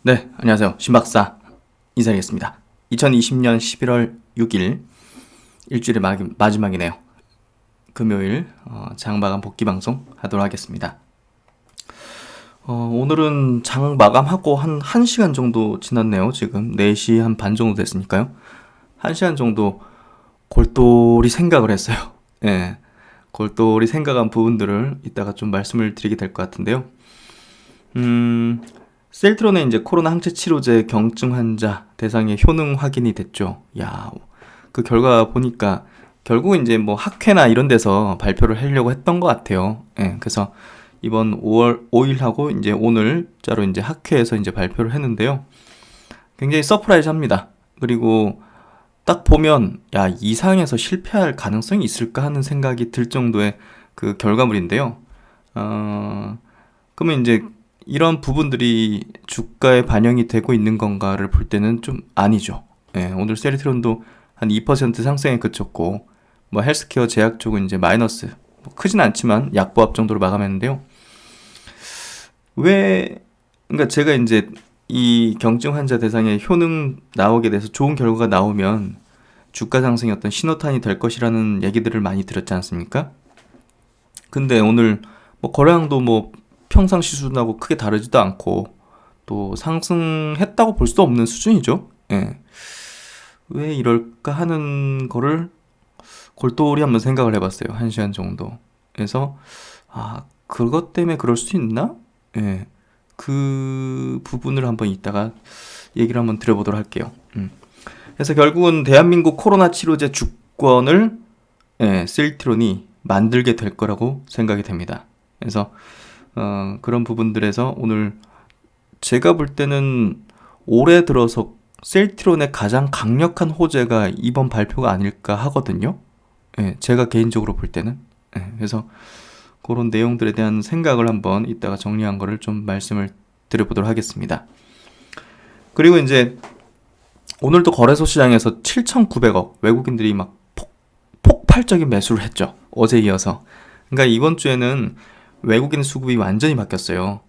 네, 안녕하세요. 신박사 인사드리겠습니다. 2020년 11월 6일 일주일의 마지막이네요. 금요일 장 마감 복귀 방송 하도록 하겠습니다. 오늘은 장 마감하고 한 1시간 정도 지났네요. 지금 4시 한 반 정도 됐으니까요. 1시간 정도 골똘히 생각을 했어요. 예, 골똘히 생각한 부분들을 이따가 좀 말씀을 드리게 될 것 같은데요. 셀트론의 이제 코로나 항체 치료제 경증 환자 대상의 효능 확인이 됐죠. 야, 그 결과 보니까 결국은 이제 뭐 학회나 이런 데서 발표를 하려고 했던 것 같아요. 예, 그래서 이번 5월 5일하고 이제 오늘자로 이제 학회에서 이제 발표를 했는데요. 굉장히 서프라이즈 합니다. 그리고 딱 보면 야, 이상에서 실패할 가능성이 있을까 하는 생각이 들 정도의 그 결과물인데요. 그러면 이제 이런 부분들이 주가에 반영이 되고 있는 건가를 볼 때는 좀 아니죠. 예, 오늘 셀트론도 한 2% 상승에 그쳤고, 뭐 헬스케어 제약 쪽은 이제 마이너스, 뭐 크진 않지만 약보합 정도로 마감했는데요. 왜, 그러니까 제가 이제 이 경증 환자 대상의 효능 나오게 돼서 좋은 결과가 나오면 주가 상승이 어떤 신호탄이 될 것이라는 얘기들을 많이 들었지 않습니까? 근데 오늘 뭐 거래량도 뭐 평상시 수준하고 크게 다르지도 않고 또 상승했다고 볼 수 없는 수준이죠. 예. 왜 이럴까 하는 거를 골똘히 한번 생각을 해봤어요. 1시간 정도. 그래서 그것 때문에 그럴 수 있나? 예. 그 부분을 한번 이따가 얘기를 한번 드려보도록 할게요. 그래서 결국은 대한민국 코로나 치료제 주권을 셀트론이 만들게 될 거라고 생각이 됩니다. 그래서 그런 부분들에서 오늘 제가 볼 때는 올해 들어서 셀트론의 가장 강력한 호재가 이번 발표가 아닐까 하거든요. 예, 제가 개인적으로 볼 때는. 예, 그래서 그런 내용들에 대한 생각을 한번 이따가 정리한 거를 좀 말씀을 드려보도록 하겠습니다. 그리고 이제 오늘도 거래소 시장에서 7,900억 외국인들이 막 폭발적인 매수를 했죠. 어제 이어서. 그러니까 이번 주에는 외국인 수급이 완전히 바뀌었어요.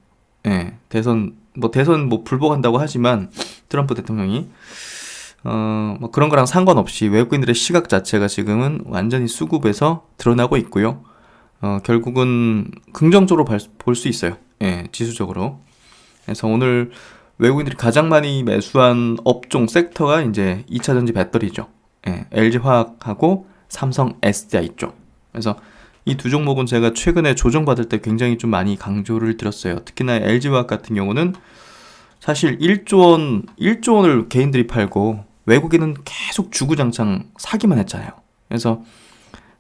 예, 대선 뭐 불복한다고 하지만 트럼프 대통령이 뭐 그런 거랑 상관없이 외국인들의 시각 자체가 지금은 완전히 수급에서 드러나고 있고요. 결국은 긍정적으로 볼 수 있어요. 예, 지수적으로. 그래서 오늘 외국인들이 가장 많이 매수한 업종 섹터가 이제 2차전지 배터리죠. 예, LG화학하고 삼성 SDI 쪽. 그래서 이 두 종목은 제가 최근에 조정받을 때 굉장히 좀 많이 강조를 드렸어요. 특히나 LG화학 같은 경우는 사실 1조 원을 개인들이 팔고 외국인은 계속 주구장창 사기만 했잖아요. 그래서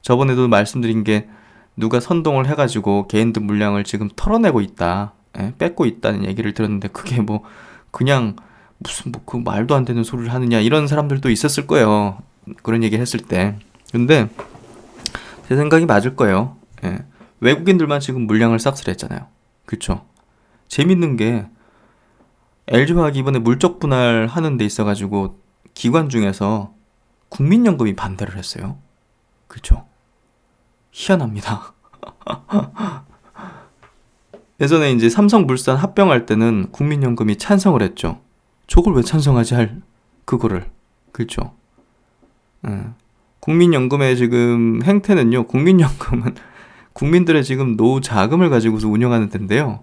저번에도 말씀드린 게 누가 선동을 해가지고 개인들 물량을 지금 털어내고 있다, 뺏고 있다는 얘기를 들었는데 그게 뭐 그냥 무슨 뭐 그 말도 안 되는 소리를 하느냐 이런 사람들도 있었을 거예요. 그런 얘기 했을 때. 근데 제 생각이 맞을 거예요. 예. 외국인들만 지금 물량을 싹쓸이했잖아요. 그쵸? 재밌는 게 LG화학이 이번에 물적 분할하는 데 있어가지고 기관 중에서 국민연금이 반대를 했어요. 그쵸? 희한합니다. 예전에 이제 삼성물산 합병할 때는 국민연금이 찬성을 했죠. 저걸 왜 찬성하지 그거를. 그쵸? 예. 국민연금의 지금 행태는요, 국민연금은 국민들의 지금 노후 자금을 가지고서 운영하는 데인데요.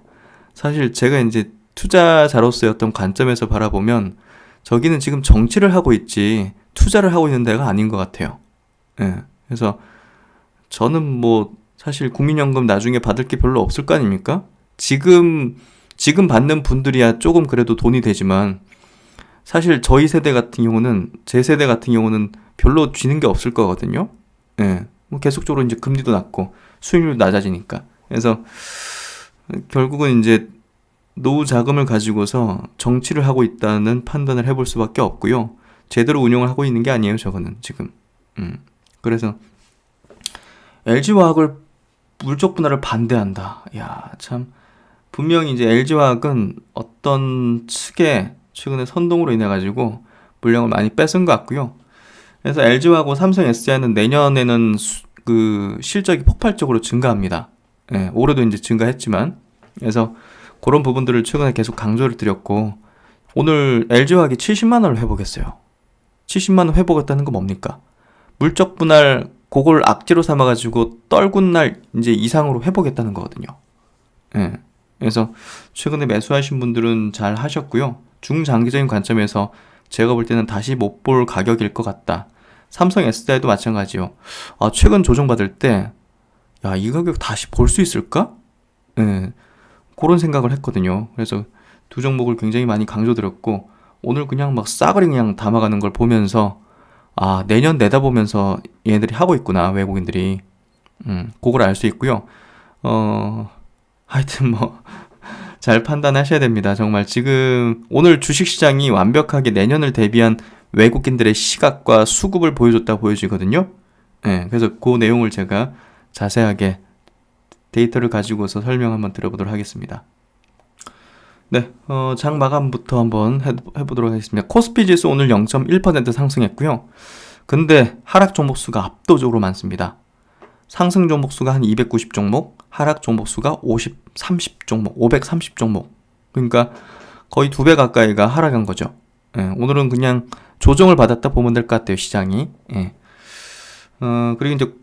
사실 제가 이제 투자자로서의 어떤 관점에서 바라보면 저기는 지금 정치를 하고 있지 투자를 하고 있는 데가 아닌 것 같아요. 예. 그래서 저는 뭐 사실 국민연금 나중에 받을 게 별로 없을 거 아닙니까? 지금 받는 분들이야 조금 그래도 돈이 되지만 사실 저희 세대 같은 경우는 제 세대 같은 경우는 별로 쥐는 게 없을 거거든요. 예. 뭐 계속적으로 이제 금리도 낮고 수익률도 낮아지니까. 그래서 결국은 이제 노후 자금을 가지고서 정치를 하고 있다는 판단을 해볼 수밖에 없고요. 제대로 운용을 하고 있는 게 아니에요, 저거는 지금. 그래서 LG화학을 물적 분할을 반대한다. 야, 참 분명히 이제 LG화학은 어떤 측의 최근에 선동으로 인해 가지고 물량을 많이 뺏은 것 같고요. 그래서 LG화하고 삼성 SDI는 내년에는 그 실적이 폭발적으로 증가합니다. 예, 올해도 이제 증가했지만. 그래서 그런 부분들을 최근에 계속 강조를 드렸고 오늘 LG화학이 70만 원을 회복했어요. 70만 원 회복했다는 거 뭡니까? 물적 분할 그걸 악재로 삼아가지고 떨군 날 이제 이상으로 회복했다는 거거든요. 예. 그래서 최근에 매수하신 분들은 잘 하셨고요. 중장기적인 관점에서 제가 볼 때는 다시 못 볼 가격일 것 같다. 삼성 SDI도 마찬가지요. 최근 조정받을 때, 야, 이 가격 다시 볼 수 있을까? 예. 그런 생각을 했거든요. 그래서 두 종목을 굉장히 많이 강조드렸고, 오늘 그냥 막 싸그리 그냥 담아가는 걸 보면서, 내년 내다보면서 얘네들이 하고 있구나, 외국인들이. 그걸 알 수 있고요. 하여튼 뭐, 잘 판단하셔야 됩니다. 정말 지금 오늘 주식시장이 완벽하게 내년을 대비한 외국인들의 시각과 수급을 보여줬다 보여지거든요. 네, 그래서 그 내용을 제가 자세하게 데이터를 가지고서 설명 한번 드려보도록 하겠습니다. 네, 장 마감부터 한번 해보도록 하겠습니다. 코스피 지수 오늘 0.1% 상승했고요. 근데 하락 종목 수가 압도적으로 많습니다. 상승 종목 수가 한 290 종목, 하락 종목 수가 30 종목, 530 종목. 그러니까 거의 2배 가까이가 하락한 거죠. 예, 오늘은 그냥 조정을 받았다 보면 될 것 같아요, 시장이. 예. 그리고 이제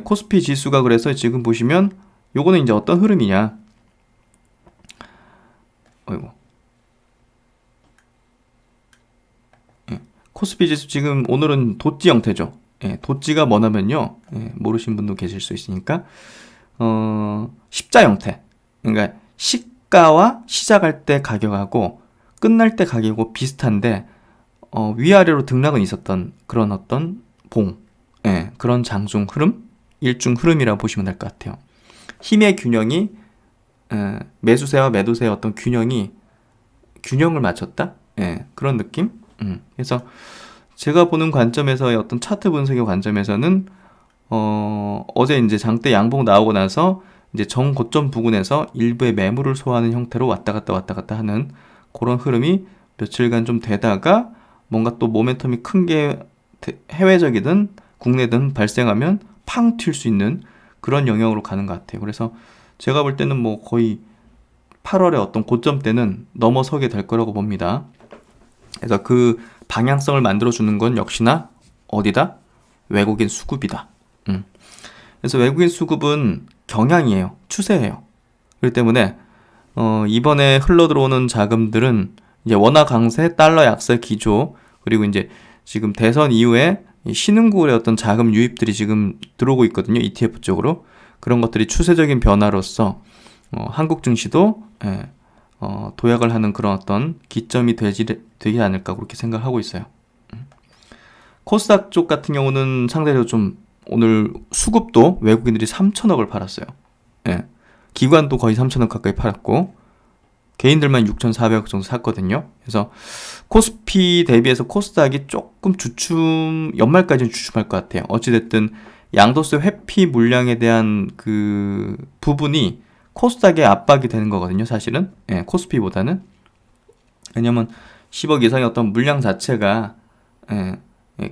코스피 지수가 그래서 지금 보시면 요거는 이제 어떤 흐름이냐. 코스피 지수 지금 오늘은 도지 형태죠. 도지가 뭐냐면요. 모르신 분도 계실 수 있으니까 십자 형태. 그러니까 시가와 시작할 때 가격하고 끝날 때 가격하고 비슷한데 위아래로 등락은 있었던 그런 어떤 그런 장중 흐름, 일중 흐름이라고 보시면 될 것 같아요. 힘의 균형이 매수세와 매도세의 어떤 균형을 맞췄다? 그런 느낌? 그래서 제가 보는 관점에서의 어떤 차트 분석의 관점에서는 어제 이제 장대 양봉 나오고 나서 이제 정고점 부근에서 일부의 매물을 소화하는 형태로 왔다 갔다 하는 그런 흐름이 며칠간 좀 되다가 뭔가 또 모멘텀이 큰 게 해외적이든 국내든 발생하면 팡 튈 수 있는 그런 영역으로 가는 것 같아요. 그래서 제가 볼 때는 뭐 거의 8월의 어떤 고점 때는 넘어서게 될 거라고 봅니다. 그래서 그 방향성을 만들어주는 건 역시나 어디다? 외국인 수급이다. 그래서 외국인 수급은 경향이에요. 추세예요. 그렇기 때문에 이번에 흘러들어오는 자금들은 이제 원화 강세, 달러 약세 기조, 그리고 이제 지금 대선 이후에 신흥국의 어떤 자금 유입들이 지금 들어오고 있거든요. ETF 쪽으로. 그런 것들이 추세적인 변화로서 한국 증시도 도약을 하는 그런 어떤 기점이 되지 않을까 그렇게 생각하고 있어요. 코스닥 쪽 같은 경우는 상대적으로 좀 오늘 수급도 외국인들이 3천억을 팔았어요. 기관도 거의 3천억 가까이 팔았고 개인들만 6,400억 정도 샀거든요. 그래서 코스피 대비해서 코스닥이 조금 연말까지는 주춤할 것 같아요. 어찌됐든 양도세 회피 물량에 대한 그 부분이 코스닥에 압박이 되는 거거든요, 사실은. 코스피보다는. 왜냐면 10억 이상의 어떤 물량 자체가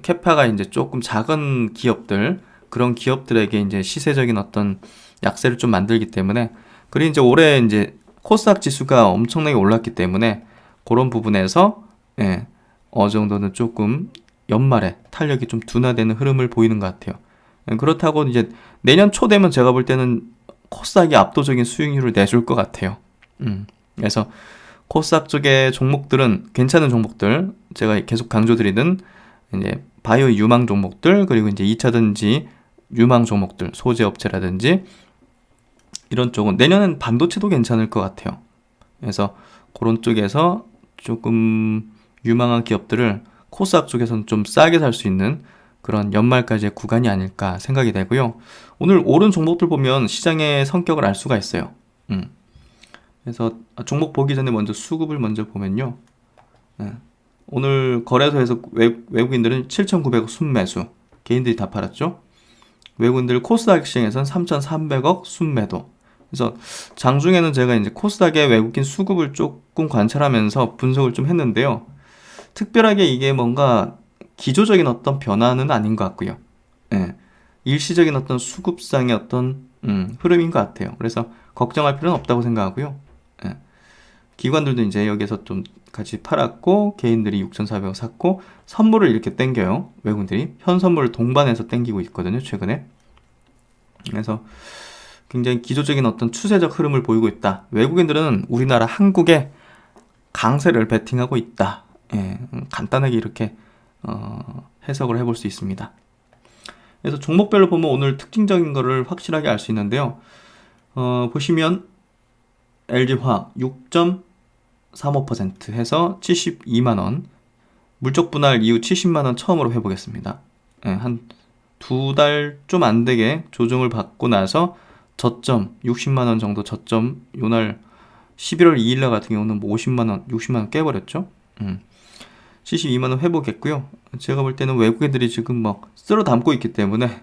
캐파가 이제 조금 작은 기업들, 그런 기업들에게 이제 시세적인 어떤 약세를 좀 만들기 때문에, 그리고 이제 올해 이제 코스닥 지수가 엄청나게 올랐기 때문에 그런 부분에서 어느 정도는 조금 연말에 탄력이 좀 둔화되는 흐름을 보이는 것 같아요. 그렇다고 이제 내년 초 되면 제가 볼 때는 코스닥이 압도적인 수익률을 내줄 것 같아요. 그래서 코스닥 쪽의 종목들은 괜찮은 종목들, 제가 계속 강조드리는 이제 바이오 유망 종목들, 그리고 이제 2차전지 유망 종목들, 소재 업체라든지 이런 쪽은 내년엔 반도체도 괜찮을 것 같아요. 그래서 그런 쪽에서 조금 유망한 기업들을 코스닥 쪽에서는 좀 싸게 살 수 있는 그런 연말까지의 구간이 아닐까 생각이 되고요. 오늘 오른 종목들 보면 시장의 성격을 알 수가 있어요. 그래서 종목 보기 전에 먼저 수급을 먼저 보면요. 오늘 거래소에서 외국인들은 7,900억 순매수, 개인들이 다 팔았죠. 외국인들 코스닥 시장에서는 3,300억 순매도. 그래서 장중에는 제가 이제 코스닥의 외국인 수급을 조금 관찰하면서 분석을 좀 했는데요. 특별하게 이게 뭔가 기조적인 어떤 변화는 아닌 것 같고요. 일시적인 어떤 수급상의 어떤 흐름인 것 같아요. 그래서 걱정할 필요는 없다고 생각하고요. 기관들도 이제 여기서 좀 같이 팔았고 개인들이 6,400억 샀고 선물을 이렇게 땡겨요. 외국인들이 현 선물을 동반해서 땡기고 있거든요. 최근에. 그래서 굉장히 기조적인 어떤 추세적 흐름을 보이고 있다. 외국인들은 우리나라 한국에 강세를 베팅하고 있다. 예, 간단하게 이렇게 해석을 해볼 수 있습니다. 그래서 종목별로 보면 오늘 특징적인 거를 확실하게 알 수 있는데요. 보시면 LG화학 6.35% 해서 72만원, 물적 분할 이후 70만원 처음으로 회복했습니다. 예, 한 두 달 좀 안 되게 조정을 받고 나서 저점 60만원 정도 저점, 요날 11월 2일날 같은 경우는 뭐 50만원, 60만원 깨버렸죠. 72만원 회복했고요. 제가 볼 때는 외국인들이 지금 뭐 쓸어 담고 있기 때문에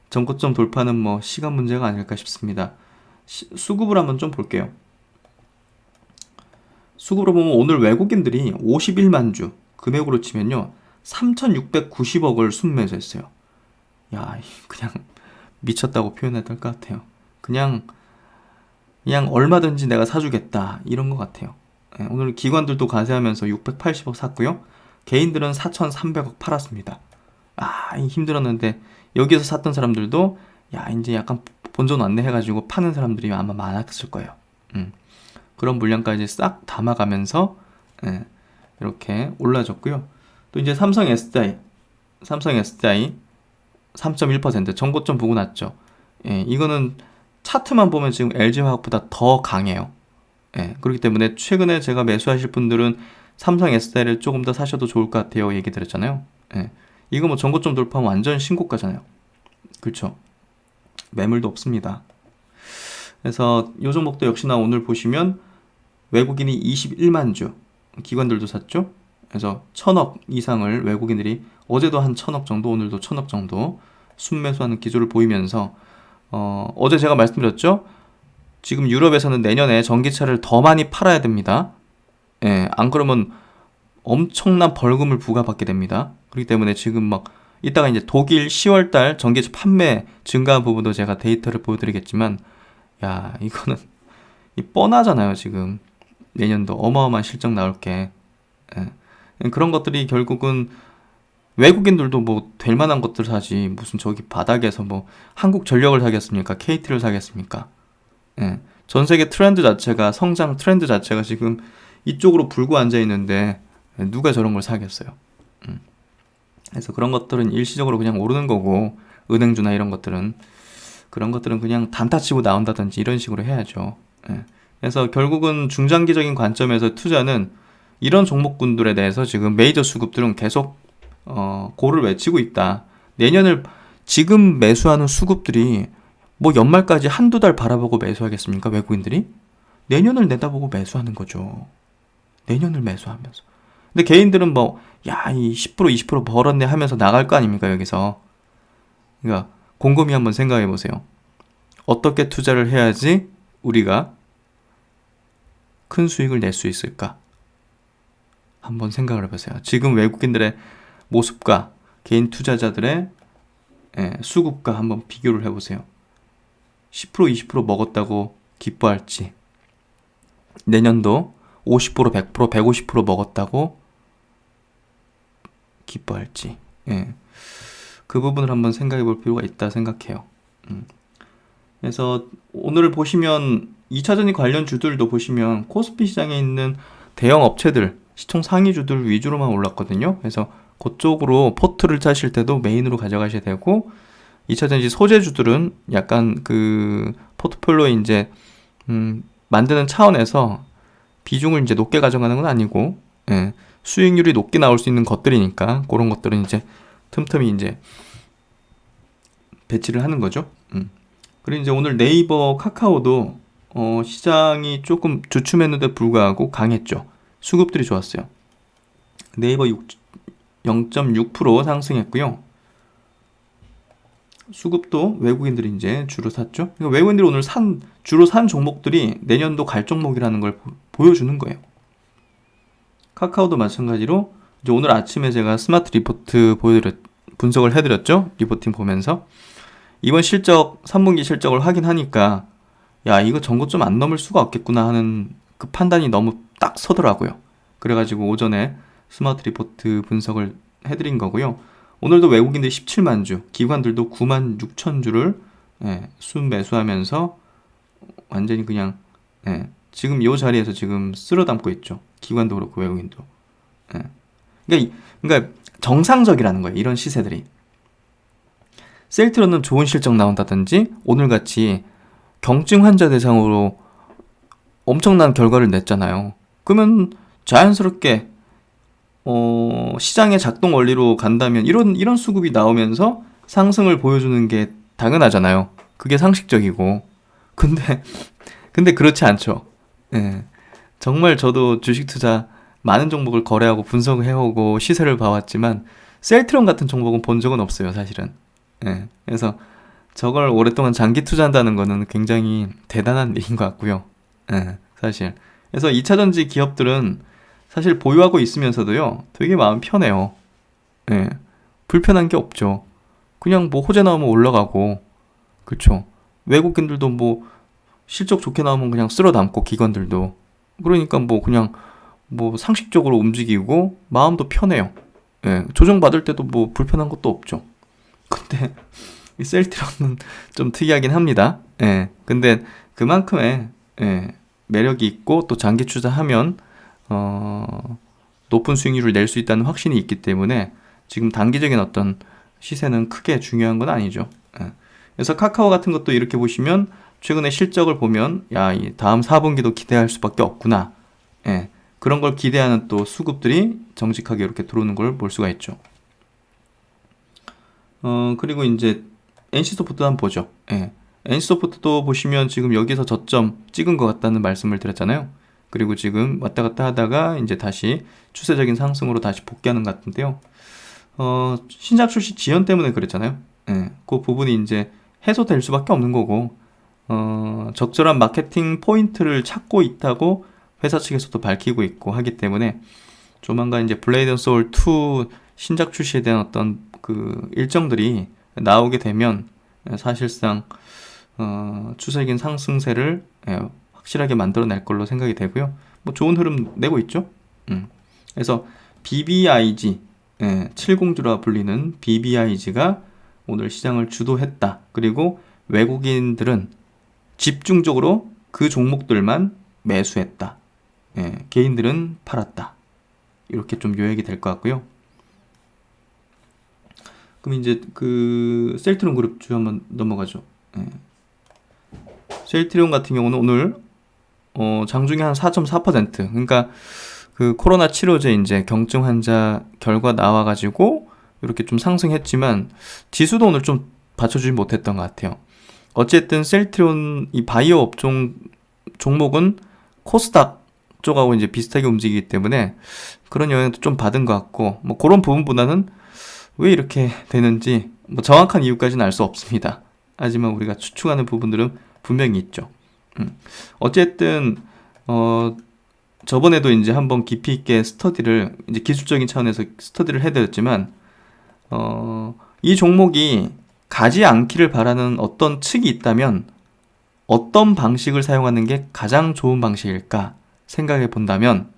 전고점 돌파는 뭐 시간 문제가 아닐까 싶습니다. 수급을 한번 좀 볼게요. 수급으로 보면 오늘 외국인들이 51만 주 금액으로 치면요 3,690억을 순매수했어요. 야, 그냥 미쳤다고 표현해야 될 것 같아요. 그냥 얼마든지 내가 사주겠다 이런 것 같아요. 예, 오늘 기관들도 가세하면서 680억 샀고요. 개인들은 4,300억 팔았습니다. 힘들었는데 여기서 샀던 사람들도 야 이제 약간 본전 왔네 해가지고 파는 사람들이 아마 많았을 거예요. 그런 물량까지 싹 담아가면서 이렇게 올라졌고요. 또 이제 삼성 SDI 3.1% 전고점 보고 났죠. 예, 이거는 차트만 보면 지금 LG화학보다 더 강해요. 예, 그렇기 때문에 최근에 제가 매수하실 분들은 삼성 SDI를 조금 더 사셔도 좋을 것 같아요. 얘기 드렸잖아요. 예, 이거 뭐 전고점 돌파하면 완전 신고가잖아요. 그렇죠? 매물도 없습니다. 그래서 이 종목도 역시나 오늘 보시면 외국인이 21만 주, 기관들도 샀죠. 그래서 1,000억 이상을 외국인들이 어제도 한 1,000억 정도, 오늘도 1,000억 정도 순매수하는 기조를 보이면서 어제 제가 말씀드렸죠. 지금 유럽에서는 내년에 전기차를 더 많이 팔아야 됩니다. 예, 안 그러면 엄청난 벌금을 부과받게 됩니다. 그렇기 때문에 지금 막 이따가 이제 독일 10월달 전기차 판매 증가한 부분도 제가 데이터를 보여드리겠지만, 야 이거는 뻔하잖아요. 지금 내년도 어마어마한 실적 나올 게. 예. 그런 것들이 결국은 외국인들도 뭐 될 만한 것들 사지 무슨 저기 바닥에서 뭐 한국전력을 사겠습니까? KT를 사겠습니까? 예. 전 세계 트렌드 자체가 성장 트렌드 자체가 지금 이쪽으로 불고 앉아 있는데 누가 저런 걸 사겠어요? 그래서 그런 것들은 일시적으로 그냥 오르는 거고 은행주나 이런 것들은 그런 것들은 그냥 단타 치고 나온다든지 이런 식으로 해야죠. 예. 그래서 결국은 중장기적인 관점에서 투자는 이런 종목군들에 대해서 지금 메이저 수급들은 계속 고를 외치고 있다. 내년을 지금 매수하는 수급들이 뭐 연말까지 한두 달 바라보고 매수하겠습니까? 외국인들이? 내년을 내다보고 매수하는 거죠. 내년을 매수하면서. 근데 개인들은 뭐, 야, 이 10% 20% 벌었네 하면서 나갈 거 아닙니까? 여기서. 그러니까 곰곰이 한번 생각해 보세요. 어떻게 투자를 해야지 우리가 큰 수익을 낼 수 있을까? 한번 생각을 해보세요. 지금 외국인들의 모습과 개인 투자자들의 수급과 한번 비교를 해보세요. 10% 20% 먹었다고 기뻐할지, 내년도 50% 100% 150% 먹었다고 기뻐할지, 그 부분을 한번 생각해 볼 필요가 있다 생각해요. 그래서 오늘 보시면 2차전지 관련 주들도 보시면 코스피 시장에 있는 대형 업체들, 시총 상위주들 위주로만 올랐거든요. 그래서 그쪽으로 포트를 짜실 때도 메인으로 가져가셔야 되고, 2차전지 소재주들은 약간 그 포트폴리오에 이제 만드는 차원에서 비중을 이제 높게 가져가는 건 아니고, 수익률이 높게 나올 수 있는 것들이니까 그런 것들은 이제 틈틈이 이제 배치를 하는 거죠. 그리고 이제 오늘 네이버, 카카오도 시장이 조금 주춤했는데 불구하고 강했죠. 수급들이 좋았어요. 네이버 0.6% 상승했고요. 수급도 외국인들이 이제 주로 샀죠. 그러니까 외국인들이 오늘 주로 산 종목들이 내년도 갈 종목이라는 걸 보여주는 거예요. 카카오도 마찬가지로 이제 오늘 아침에 제가 스마트 리포트 분석을 해드렸죠. 리포팅 보면서 이번 실적 3분기 실적을 확인하니까 야 이거 전고점 안 넘을 수가 없겠구나 하는 그 판단이 너무 딱 서더라고요. 그래가지고 오전에 스마트 리포트 분석을 해드린 거고요. 오늘도 외국인들 17만 주, 기관들도 9만 6천 주를 순매수하면서 완전히 그냥 지금 이 자리에서 지금 쓸어 담고 있죠. 기관도 그렇고 외국인도. 그러니까 정상적이라는 거예요. 이런 시세들이. 셀트론은 좋은 실적 나온다든지 오늘같이 경증 환자 대상으로 엄청난 결과를 냈잖아요. 그러면 자연스럽게 시장의 작동 원리로 간다면 이런 수급이 나오면서 상승을 보여주는 게 당연하잖아요. 그게 상식적이고. 근데 그렇지 않죠. 정말 저도 주식 투자 많은 종목을 거래하고 분석을 해오고 시세를 봐왔지만 셀트론 같은 종목은 본 적은 없어요, 사실은. 그래서 저걸 오랫동안 장기 투자한다는 거는 굉장히 대단한 일인 것 같고요. 사실. 그래서 2차전지 기업들은 사실 보유하고 있으면서도요, 되게 마음 편해요. 불편한 게 없죠. 그냥 뭐 호재 나오면 올라가고, 그쵸. 외국인들도 뭐 실적 좋게 나오면 그냥 쓸어 담고, 기관들도. 그러니까 뭐 그냥 뭐 상식적으로 움직이고, 마음도 편해요. 조정받을 때도 뭐 불편한 것도 없죠. 근데 이 셀트론은 좀 특이하긴 합니다. 근데 그만큼의 매력이 있고 또 장기 투자하면 높은 수익률을 낼 수 있다는 확신이 있기 때문에 지금 단기적인 어떤 시세는 크게 중요한 건 아니죠. 그래서 카카오 같은 것도 이렇게 보시면 최근에 실적을 보면 이 다음 4분기도 기대할 수밖에 없구나. 그런 걸 기대하는 또 수급들이 정직하게 이렇게 들어오는 걸 볼 수가 있죠. 그리고 이제 NC소프트도 한번 보죠. NC소프트도 보시면 지금 여기서 저점 찍은 것 같다는 말씀을 드렸잖아요. 그리고 지금 왔다 갔다 하다가 이제 다시 추세적인 상승으로 다시 복귀하는 것 같은데요. 신작 출시 지연 때문에 그랬잖아요. 그 부분이 이제 해소될 수밖에 없는 거고, 적절한 마케팅 포인트를 찾고 있다고 회사 측에서도 밝히고 있고 하기 때문에 조만간 이제 블레이드 앤 소울 2 신작 출시에 대한 어떤 그 일정들이 나오게 되면 사실상 추세적인 상승세를 확실하게 만들어낼 걸로 생각이 되고요. 뭐 좋은 흐름 내고 있죠. 그래서 BBIG 7공주라 불리는 BBIG가 오늘 시장을 주도했다. 그리고 외국인들은 집중적으로 그 종목들만 매수했다. 개인들은 팔았다. 이렇게 좀 요약이 될 것 같고요. 그럼 이제 그 셀트론 그룹주 한번 넘어가죠. 셀트리온 같은 경우는 오늘 장중에 한 4.4%. 그러니까 그 코로나 치료제 이제 경증 환자 결과 나와가지고 이렇게 좀 상승했지만 지수도 오늘 좀 받쳐주지 못했던 것 같아요. 어쨌든 셀트리온 이 바이오 업종 종목은 코스닥 쪽하고 이제 비슷하게 움직이기 때문에 그런 영향도 좀 받은 것 같고, 뭐 그런 부분보다는 왜 이렇게 되는지 뭐 정확한 이유까지는 알 수 없습니다. 하지만 우리가 추측하는 부분들은 분명히 있죠. 어쨌든 저번에도 이제 한번 깊이 있게 스터디를 이제 기술적인 차원에서 스터디를 해드렸지만 이 종목이 가지 않기를 바라는 어떤 측이 있다면 어떤 방식을 사용하는 게 가장 좋은 방식일까 생각해 본다면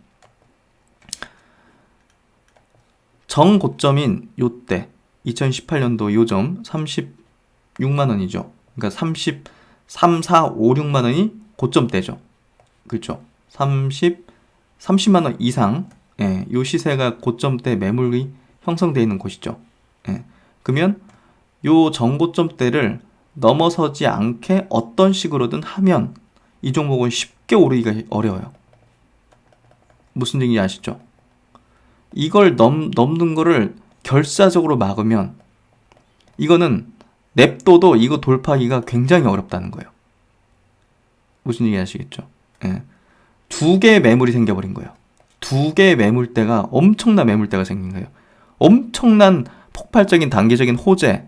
정고점인 요때 2018년도 요점 36만 원이죠. 그러니까 33, 4, 5, 6만 원이 고점대죠. 그렇죠? 30만 원 이상 요 시세가 고점대 매물이 형성되어 있는 곳이죠. 그러면 요 정고점대를 넘어서지 않게 어떤 식으로든 하면 이 종목은 쉽게 오르기가 어려워요. 무슨 얘기인지 아시죠? 이걸 넘는 거를 결사적으로 막으면 이거는 냅둬도 이거 돌파하기가 굉장히 어렵다는 거예요. 무슨 얘기 아시겠죠? 두 개의 매물이 생겨버린 거예요. 두 개의 매물대가 엄청난 매물대가 생긴 거예요. 엄청난 폭발적인 단기적인 호재가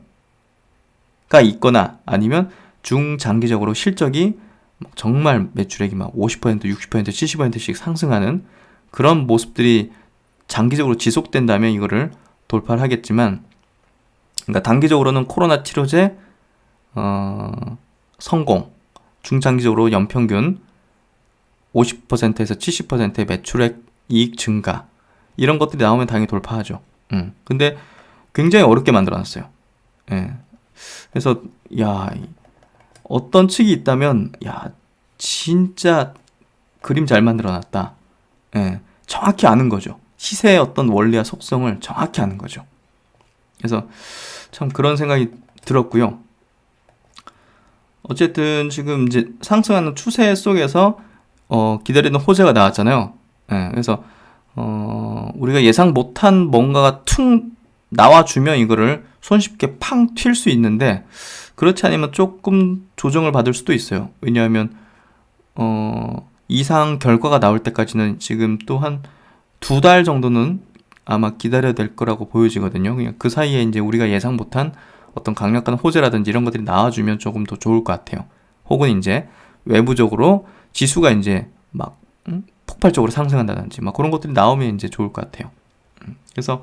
있거나 아니면 중장기적으로 실적이 정말 매출액이 막 50%, 60%, 70%씩 상승하는 그런 모습들이 장기적으로 지속된다면 이거를 돌파를 하겠지만, 그러니까 단기적으로는 코로나 치료제 성공, 중장기적으로 연평균 50%에서 70%의 매출액 이익 증가 이런 것들이 나오면 당연히 돌파하죠. 근데 굉장히 어렵게 만들어놨어요. 예. 그래서 야, 어떤 측이 있다면 야, 진짜 그림 잘 만들어놨다. 예. 정확히 아는 거죠. 시세의 어떤 원리와 속성을 정확히 아는 거죠. 그래서 참 그런 생각이 들었고요. 어쨌든 지금 이제 상승하는 추세 속에서 기다리는 호재가 나왔잖아요. 예, 그래서 우리가 예상 못한 뭔가가 퉁 나와주면 이거를 손쉽게 팡 튈 수 있는데 그렇지 않으면 조금 조정을 받을 수도 있어요. 왜냐하면 이상 결과가 나올 때까지는 지금 또 한 2달 정도는 아마 기다려야 될 거라고 보여지거든요. 그냥 그 사이에 이제 우리가 예상 못한 어떤 강력한 호재라든지 이런 것들이 나와주면 조금 더 좋을 것 같아요. 혹은 이제 외부적으로 지수가 이제 막 폭발적으로 상승한다든지 막 그런 것들이 나오면 이제 좋을 것 같아요. 그래서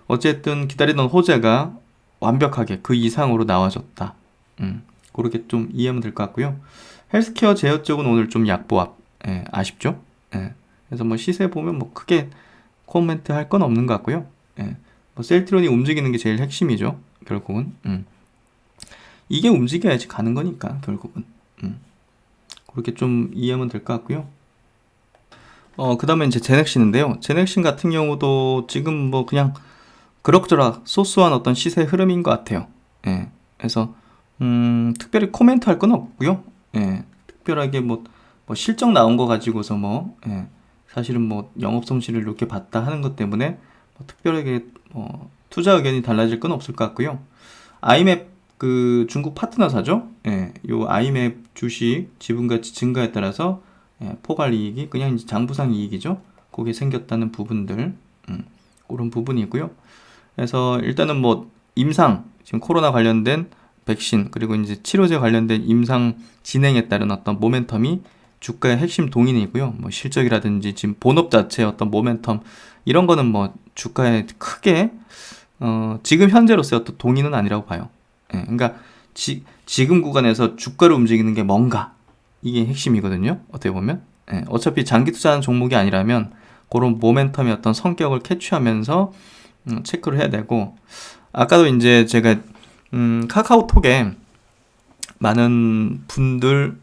어쨌든 기다리던 호재가 완벽하게 그 이상으로 나와줬다. 그렇게 좀 이해하면 될 것 같고요. 헬스케어 제어 쪽은 오늘 좀 약보합. 예, 아쉽죠? 예. 그래서 뭐 시세 보면 뭐 크게 코멘트 할 건 없는 것 같고요. 예. 뭐 셀트론이 움직이는 게 제일 핵심이죠. 결국은. 이게 움직여야지 가는 거니까 결국은. 그렇게 좀 이해하면 될 것 같고요. 그 다음에 이제 제넥신인데요. 제넥신 같은 경우도 지금 뭐 그냥 그럭저럭 소소한 어떤 시세 흐름인 것 같아요. 예. 그래서 특별히 코멘트 할 건 없고요. 예. 특별하게 뭐 실적 나온 거 가지고서 예. 사실은 뭐 영업 손실을 이렇게 봤다 하는 것 때문에 뭐 특별하게 투자 의견이 달라질 건 없을 것 같고요. 아이맵 그 중국 파트너사죠. 예. 요 아이맵 주식 지분 가치 증가에 따라서 포괄 이익이 그냥 이제 장부상 이익이죠. 그게 생겼다는 부분들 그런 부분이고요. 그래서 일단은 뭐 임상 지금 코로나 관련된 백신 그리고 이제 치료제 관련된 임상 진행에 따른 어떤 모멘텀이 주가의 핵심 동인이고요. 뭐 실적이라든지 지금 본업 자체의 어떤 모멘텀 이런 거는 뭐 주가에 크게 지금 현재로서의 어떤 동인은 아니라고 봐요. 예, 그러니까 지금 구간에서 주가를 움직이는 게 뭔가 이게 핵심이거든요. 어떻게 보면 어차피 장기 투자하는 종목이 아니라면 그런 모멘텀의 어떤 성격을 캐치하면서 체크를 해야 되고 아까도 이제 제가 카카오톡에 많은 분들에게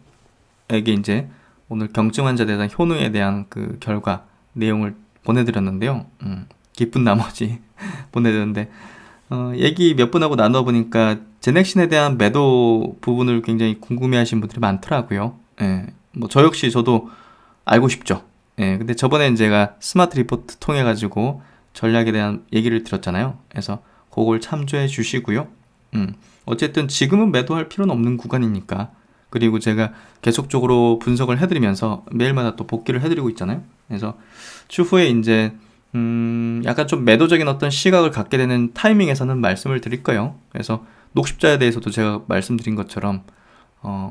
이제 오늘 경증 환자 대상 효능에 대한 그 결과 내용을 보내드렸는데요. 기쁜 나머지 보내드렸는데 얘기 몇 분하고 나눠보니까 제넥신에 대한 매도 부분을 굉장히 궁금해하시는 분들이 많더라고요. 예, 뭐 저 역시 저도 알고 싶죠. 예, 근데 저번에 제가 스마트 리포트 통해 가지고 전략에 대한 얘기를 드렸잖아요. 그래서 그걸 참조해 주시고요. 어쨌든 지금은 매도할 필요는 없는 구간이니까. 그리고 제가 계속적으로 분석을 해드리면서 매일마다 또 복귀를 해드리고 있잖아요. 그래서 추후에 이제 약간 좀 매도적인 어떤 시각을 갖게 되는 타이밍에서는 말씀을 드릴 거예요. 그래서 녹십자에 대해서도 제가 말씀드린 것처럼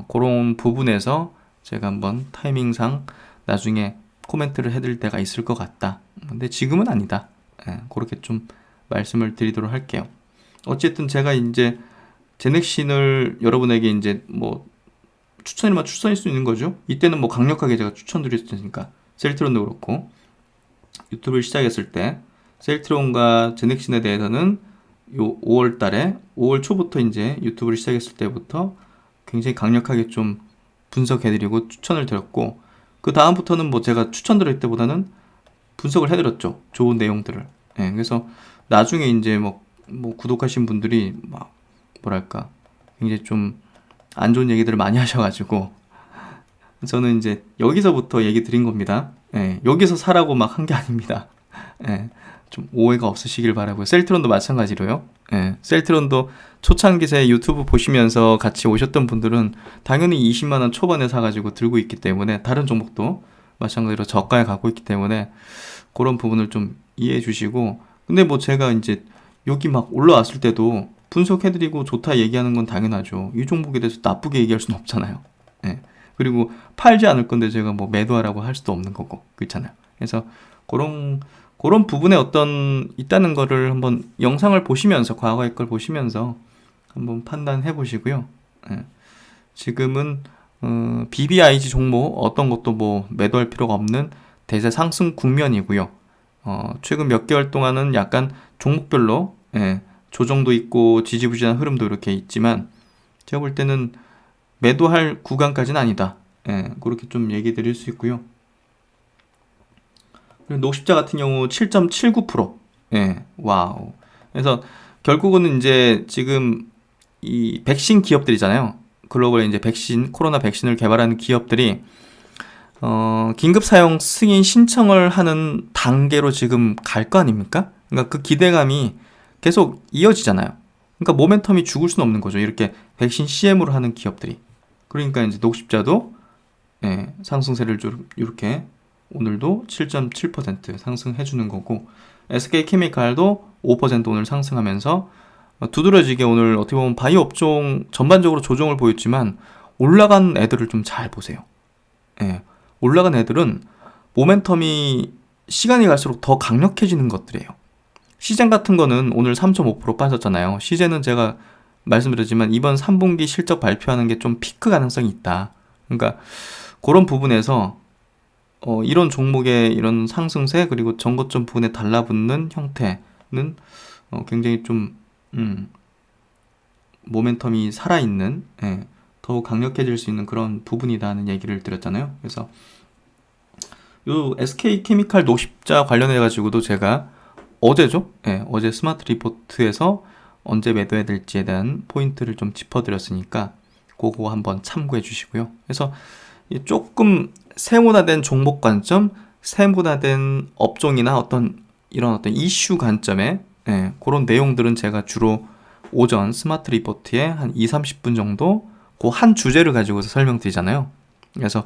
그런 부분에서 제가 한번 타이밍상 나중에 코멘트를 해드릴 때가 있을 것 같다. 근데 지금은 아니다. 예, 그렇게 좀 말씀을 드리도록 할게요. 어쨌든 제가 이제 제넥신을 여러분에게 이제 뭐 추천이면 추천일 수 있는 거죠. 이때는 뭐 강력하게 제가 추천드렸으니까 셀트론도 그렇고 유튜브를 시작했을 때 셀트론과 제넥신에 대해서는 요 5월 달에 5월 초부터 이제 유튜브를 시작했을 때부터 굉장히 강력하게 좀 분석해드리고 추천을 드렸고 그 다음부터는 뭐 제가 추천드릴 때보다는 분석을 해드렸죠. 좋은 내용들을. 예, 그래서 나중에 이제 뭐 구독하신 분들이 막 뭐랄까 굉장히 좀 안 좋은 얘기들을 많이 하셔가지고 저는 이제 여기서부터 얘기 드린 겁니다. 예, 여기서 사라고 막 한 게 아닙니다. 예, 좀 오해가 없으시길 바라고요. 셀트론도 마찬가지로요. 예, 셀트론도 초창기세 유튜브 보시면서 같이 오셨던 분들은 당연히 20만원 초반에 사가지고 들고 있기 때문에 다른 종목도 마찬가지로 저가에 갖고 있기 때문에 그런 부분을 좀 이해해 주시고 근데 뭐 제가 이제 여기 막 올라왔을 때도 분석해드리고 좋다 얘기하는 건 당연하죠. 이 종목에 대해서 나쁘게 얘기할 수는 없잖아요. 예. 그리고 팔지 않을 건데 제가 뭐 매도하라고 할 수도 없는 거고 그렇잖아요. 그래서 그런 부분에 어떤 있다는 거를 한번 영상을 보시면서 과거의 걸 보시면서 한번 판단해 보시고요. 예. 지금은 BBIG 종목 어떤 것도 뭐 매도할 필요가 없는 대세 상승 국면이고요. 최근 몇 개월 동안은 약간 종목별로 조정도 있고 지지부진한 흐름도 이렇게 있지만 제가 볼 때는 매도할 구간까지는 아니다. 그렇게 좀 얘기 드릴 수 있고요. 그리고 녹십자 같은 경우 7.79%. 와우. 그래서 결국은 이제 지금 이 백신 기업들이잖아요. 글로벌 이제 코로나 백신을 개발하는 기업들이 긴급 사용 승인 신청을 하는 단계로 지금 갈 거 아닙니까? 그러니까 그 기대감이 계속 이어지잖아요. 그러니까 모멘텀이 죽을 수는 없는 거죠. 이렇게 백신 CM으로 하는 기업들이. 그러니까 이제 녹십자도 상승세를 좀 이렇게 오늘도 7.7% 상승해 주는 거고, SK케미칼도 5% 오늘 상승하면서 두드러지게 오늘 어떻게 보면 바이오 업종 전반적으로 조정을 보였지만 올라간 애들을 좀 잘 보세요. 올라간 애들은 모멘텀이 시간이 갈수록 더 강력해지는 것들이에요. 시젠 같은 거는 오늘 3.5% 빠졌잖아요. 시젠은 제가 말씀드렸지만 이번 3분기 실적 발표하는 게 좀 피크 가능성이 있다. 그러니까 그런 부분에서 이런 종목의 이런 상승세 그리고 전고점 부분에 달라붙는 형태는 굉장히 좀 모멘텀이 살아있는 더욱 강력해질 수 있는 그런 부분이다는 얘기를 드렸잖아요. 그래서 요 SK케미칼 녹십자 관련해 가지고도 제가 어제죠? 어제 스마트 리포트에서 언제 매도해야 될지에 대한 포인트를 좀 짚어드렸으니까 그거 한번 참고해 주시고요. 그래서 조금 세분화된 종목 관점, 세분화된 업종이나 이런 어떤 이슈 관점에 그런 내용들은 제가 주로 오전 스마트 리포트에 한 2-30분 정도 그 한 주제를 가지고서 설명드리잖아요. 그래서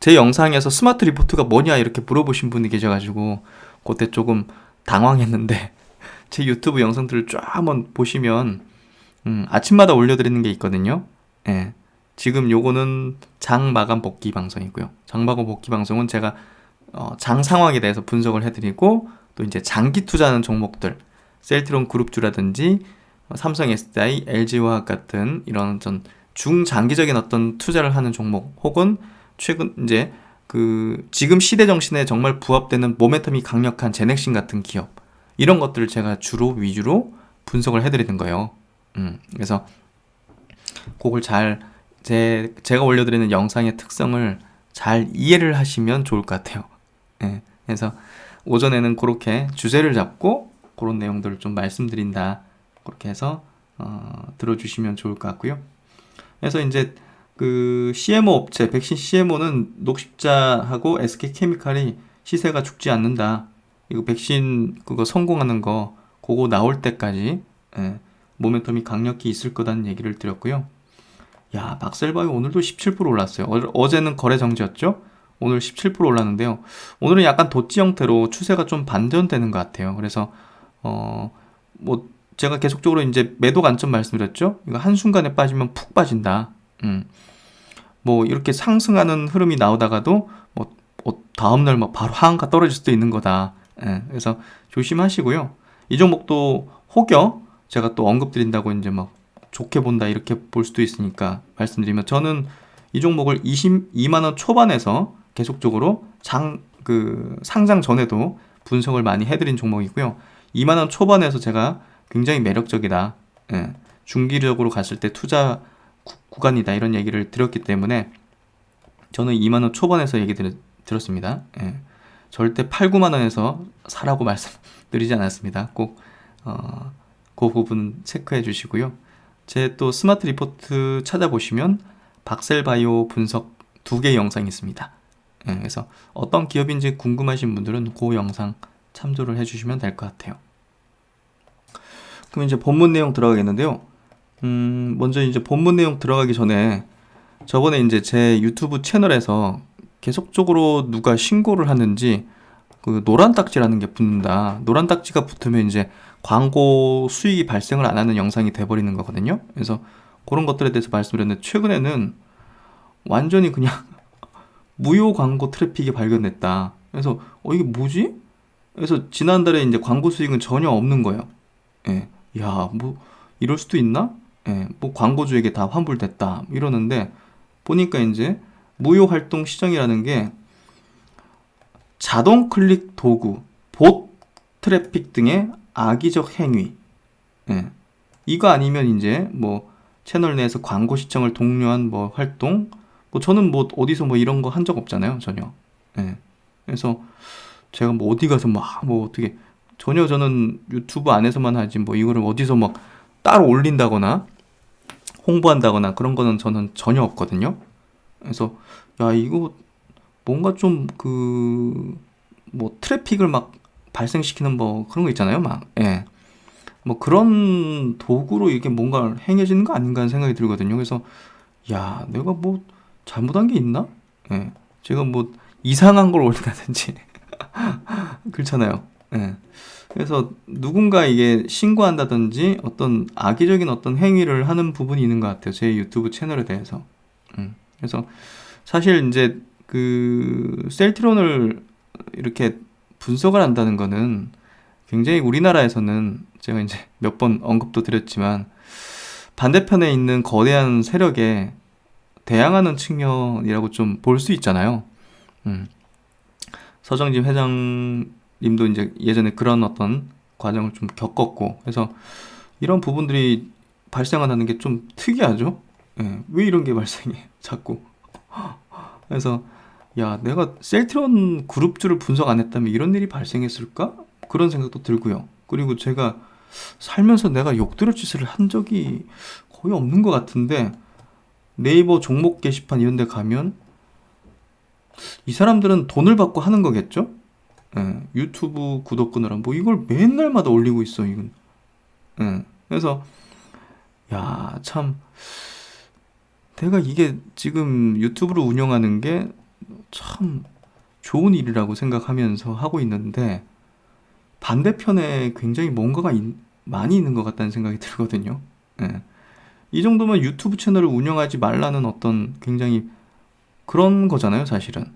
제 영상에서 스마트 리포트가 뭐냐 이렇게 물어보신 분이 계셔가지고 그때 조금 당황했는데 제 유튜브 영상들을 쫙 한번 보시면 아침마다 올려드리는 게 있거든요. 지금 요거는 장 마감 복귀 방송이고요. 장 마감 복귀 방송은 제가 장 상황에 대해서 분석을 해드리고 또 이제 장기 투자하는 종목들 셀트론 그룹주라든지 삼성 SDI, LG화학 같은 이런 전 중장기적인 어떤 투자를 하는 종목 혹은 최근 이제 지금 시대 정신에 정말 부합되는 모멘텀이 강력한 제넥신 같은 기업 이런 것들을 제가 주로 위주로 분석을 해드리는 거예요. 그래서 그걸 제가 올려드리는 영상의 특성을 잘 이해를 하시면 좋을 것 같아요. 그래서 오전에는 그렇게 주제를 잡고 그런 내용들을 좀 말씀드린다. 그렇게 해서 들어주시면 좋을 것 같고요. 그래서 이제 CMO 업체, 백신 CMO는 녹십자하고 SK케미칼이 시세가 죽지 않는다. 이거 백신 그거 성공하는 거 그거 나올 때까지 모멘텀이 강력히 있을 거다는 얘기를 드렸고요. 야, 박셀바이오 오늘도 17% 올랐어요. 어제는 거래 정지였죠? 오늘 17% 올랐는데요. 오늘은 약간 도치 형태로 추세가 좀 반전되는 것 같아요. 그래서 뭐 제가 계속적으로 이제 매도 관점 말씀드렸죠? 이거 한순간에 빠지면 푹 빠진다. 뭐 이렇게 상승하는 흐름이 나오다가도 다음날 바로 하한가 떨어질 수도 있는 거다. 그래서 조심하시고요. 이 종목도 혹여 제가 또 언급드린다고 이제 막 좋게 본다 이렇게 볼 수도 있으니까 말씀드리면 저는 이 종목을 22만원 초반에서 계속적으로 상장 전에도 분석을 많이 해드린 종목이고요. 2만원 초반에서 제가 굉장히 매력적이다. 중기적으로 갔을 때 투자 구간이다. 이런 얘기를 드렸기 때문에 저는 2만원 초반에서 얘기 들었습니다. 절대 8, 9만원에서 사라고 말씀드리지 않았습니다. 꼭 그 부분 체크해 주시고요. 제 또 스마트 리포트 찾아보시면 박셀바이오 분석 2개 영상이 있습니다. 그래서 어떤 기업인지 궁금하신 분들은 그 영상 참조를 해주시면 될 것 같아요. 그럼 이제 본문 내용 들어가겠는데요. 먼저 이제 본문 내용 들어가기 전에 저번에 이제 제 유튜브 채널에서 계속적으로 누가 신고를 하는지 노란 딱지라는 게 붙는다. 노란 딱지가 붙으면 이제 광고 수익이 발생을 안 하는 영상이 돼버리는 거거든요. 그래서 그런 것들에 대해서 말씀드렸는데 최근에는 완전히 그냥 무료 광고 트래픽이 발견됐다. 그래서 이게 뭐지? 그래서 지난달에 이제 광고 수익은 전혀 없는 거예요. 야, 뭐 이럴 수도 있나? 뭐 광고주에게 다 환불됐다 이러는데 보니까 이제 무효 활동 시정이라는 게 자동 클릭 도구, 봇 트래픽 등의 악의적 행위. 예. 이거 아니면 이제 뭐 채널 내에서 광고 시청을 독려한 뭐 활동, 뭐 저는 뭐 어디서 뭐 이런 거 한 적 없잖아요, 전혀. 예. 그래서 제가 뭐 어디 가서 막 뭐 어떻게 전혀 저는 유튜브 안에서만 하지 뭐 이거를 어디서 막 따로 올린다거나 홍보한다거나 그런 거는 저는 전혀 없거든요. 그래서 야 이거 뭔가 좀 그 뭐 트래픽을 막 발생시키는 뭐 그런 거 있잖아요, 막. 예. 뭐 그런 도구로 이게 뭔가 행해지는 거 아닌가 하는 생각이 들거든요. 그래서 야 내가 뭐 잘못한 게 있나? 예. 제가 뭐 이상한 걸 올린다든지 그렇잖아요. 예. 그래서 누군가 이게 신고한다든지 어떤 악의적인 어떤 행위를 하는 부분이 있는 것 같아요. 제 유튜브 채널에 대해서. 그래서 사실 이제 그 셀트론을 이렇게 분석을 한다는 거는 굉장히 우리나라에서는 제가 이제 몇 번 언급도 드렸지만 반대편에 있는 거대한 세력에 대항하는 측면이라고 좀 볼 수 있잖아요. 음. 서정진 회장님도 이제 예전에 그런 어떤 과정을 좀 겪었고, 그래서 이런 부분들이 발생한다는 게 좀 특이하죠. 예, 왜 이런 게 발생해? 자꾸. 그래서 야, 내가 셀트론 그룹주를 분석 안 했다면 이런 일이 발생했을까? 그런 생각도 들고요. 그리고 제가 살면서 내가 욕들을 짓을 한 적이 거의 없는 것 같은데 네이버 종목 게시판 이런 데 가면 이 사람들은 돈을 받고 하는 거겠죠? 예, 유튜브 구독 끊으라 뭐 이걸 맨날마다 올리고 있어 이건. 예, 그래서 야, 참 내가 이게 지금 유튜브를 운영하는 게 참 좋은 일이라고 생각하면서 하고 있는데 반대편에 굉장히 뭔가가 많이 있는 것 같다는 생각이 들거든요. 예. 이 정도면 유튜브 채널을 운영하지 말라는 어떤 굉장히 그런 거잖아요, 사실은.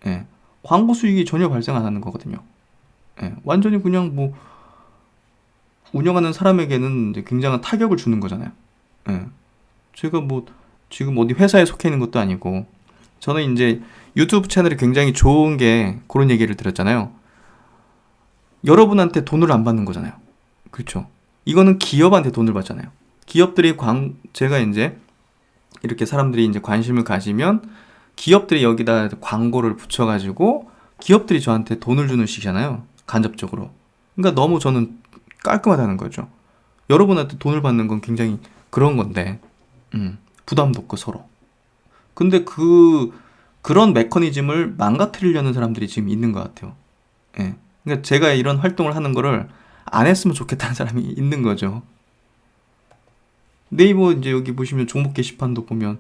예. 광고 수익이 전혀 발생 안 하는 거거든요. 예. 완전히 그냥 뭐 운영하는 사람에게는 이제 굉장한 타격을 주는 거잖아요. 예. 제가 뭐 지금 어디 회사에 속해 있는 것도 아니고 저는 이제 유튜브 채널이 굉장히 좋은 게 그런 얘기를 들었잖아요. 여러분한테 돈을 안 받는 거잖아요. 그렇죠. 이거는 기업한테 돈을 받잖아요. 기업들이 제가 이제 이렇게 사람들이 이제 관심을 가지면 기업들이 여기다 광고를 붙여가지고 기업들이 저한테 돈을 주는 식이잖아요. 간접적으로. 그러니까 너무 저는 깔끔하다는 거죠. 여러분한테 돈을 받는 건 굉장히 그런 건데, 부담도 없고 서로. 근데 그런 메커니즘을 망가뜨리려는 사람들이 지금 있는 것 같아요. 예. 그러니까 제가 이런 활동을 하는 거를 안 했으면 좋겠다는 사람이 있는 거죠. 네이버 이제 여기 보시면 종목 게시판도 보면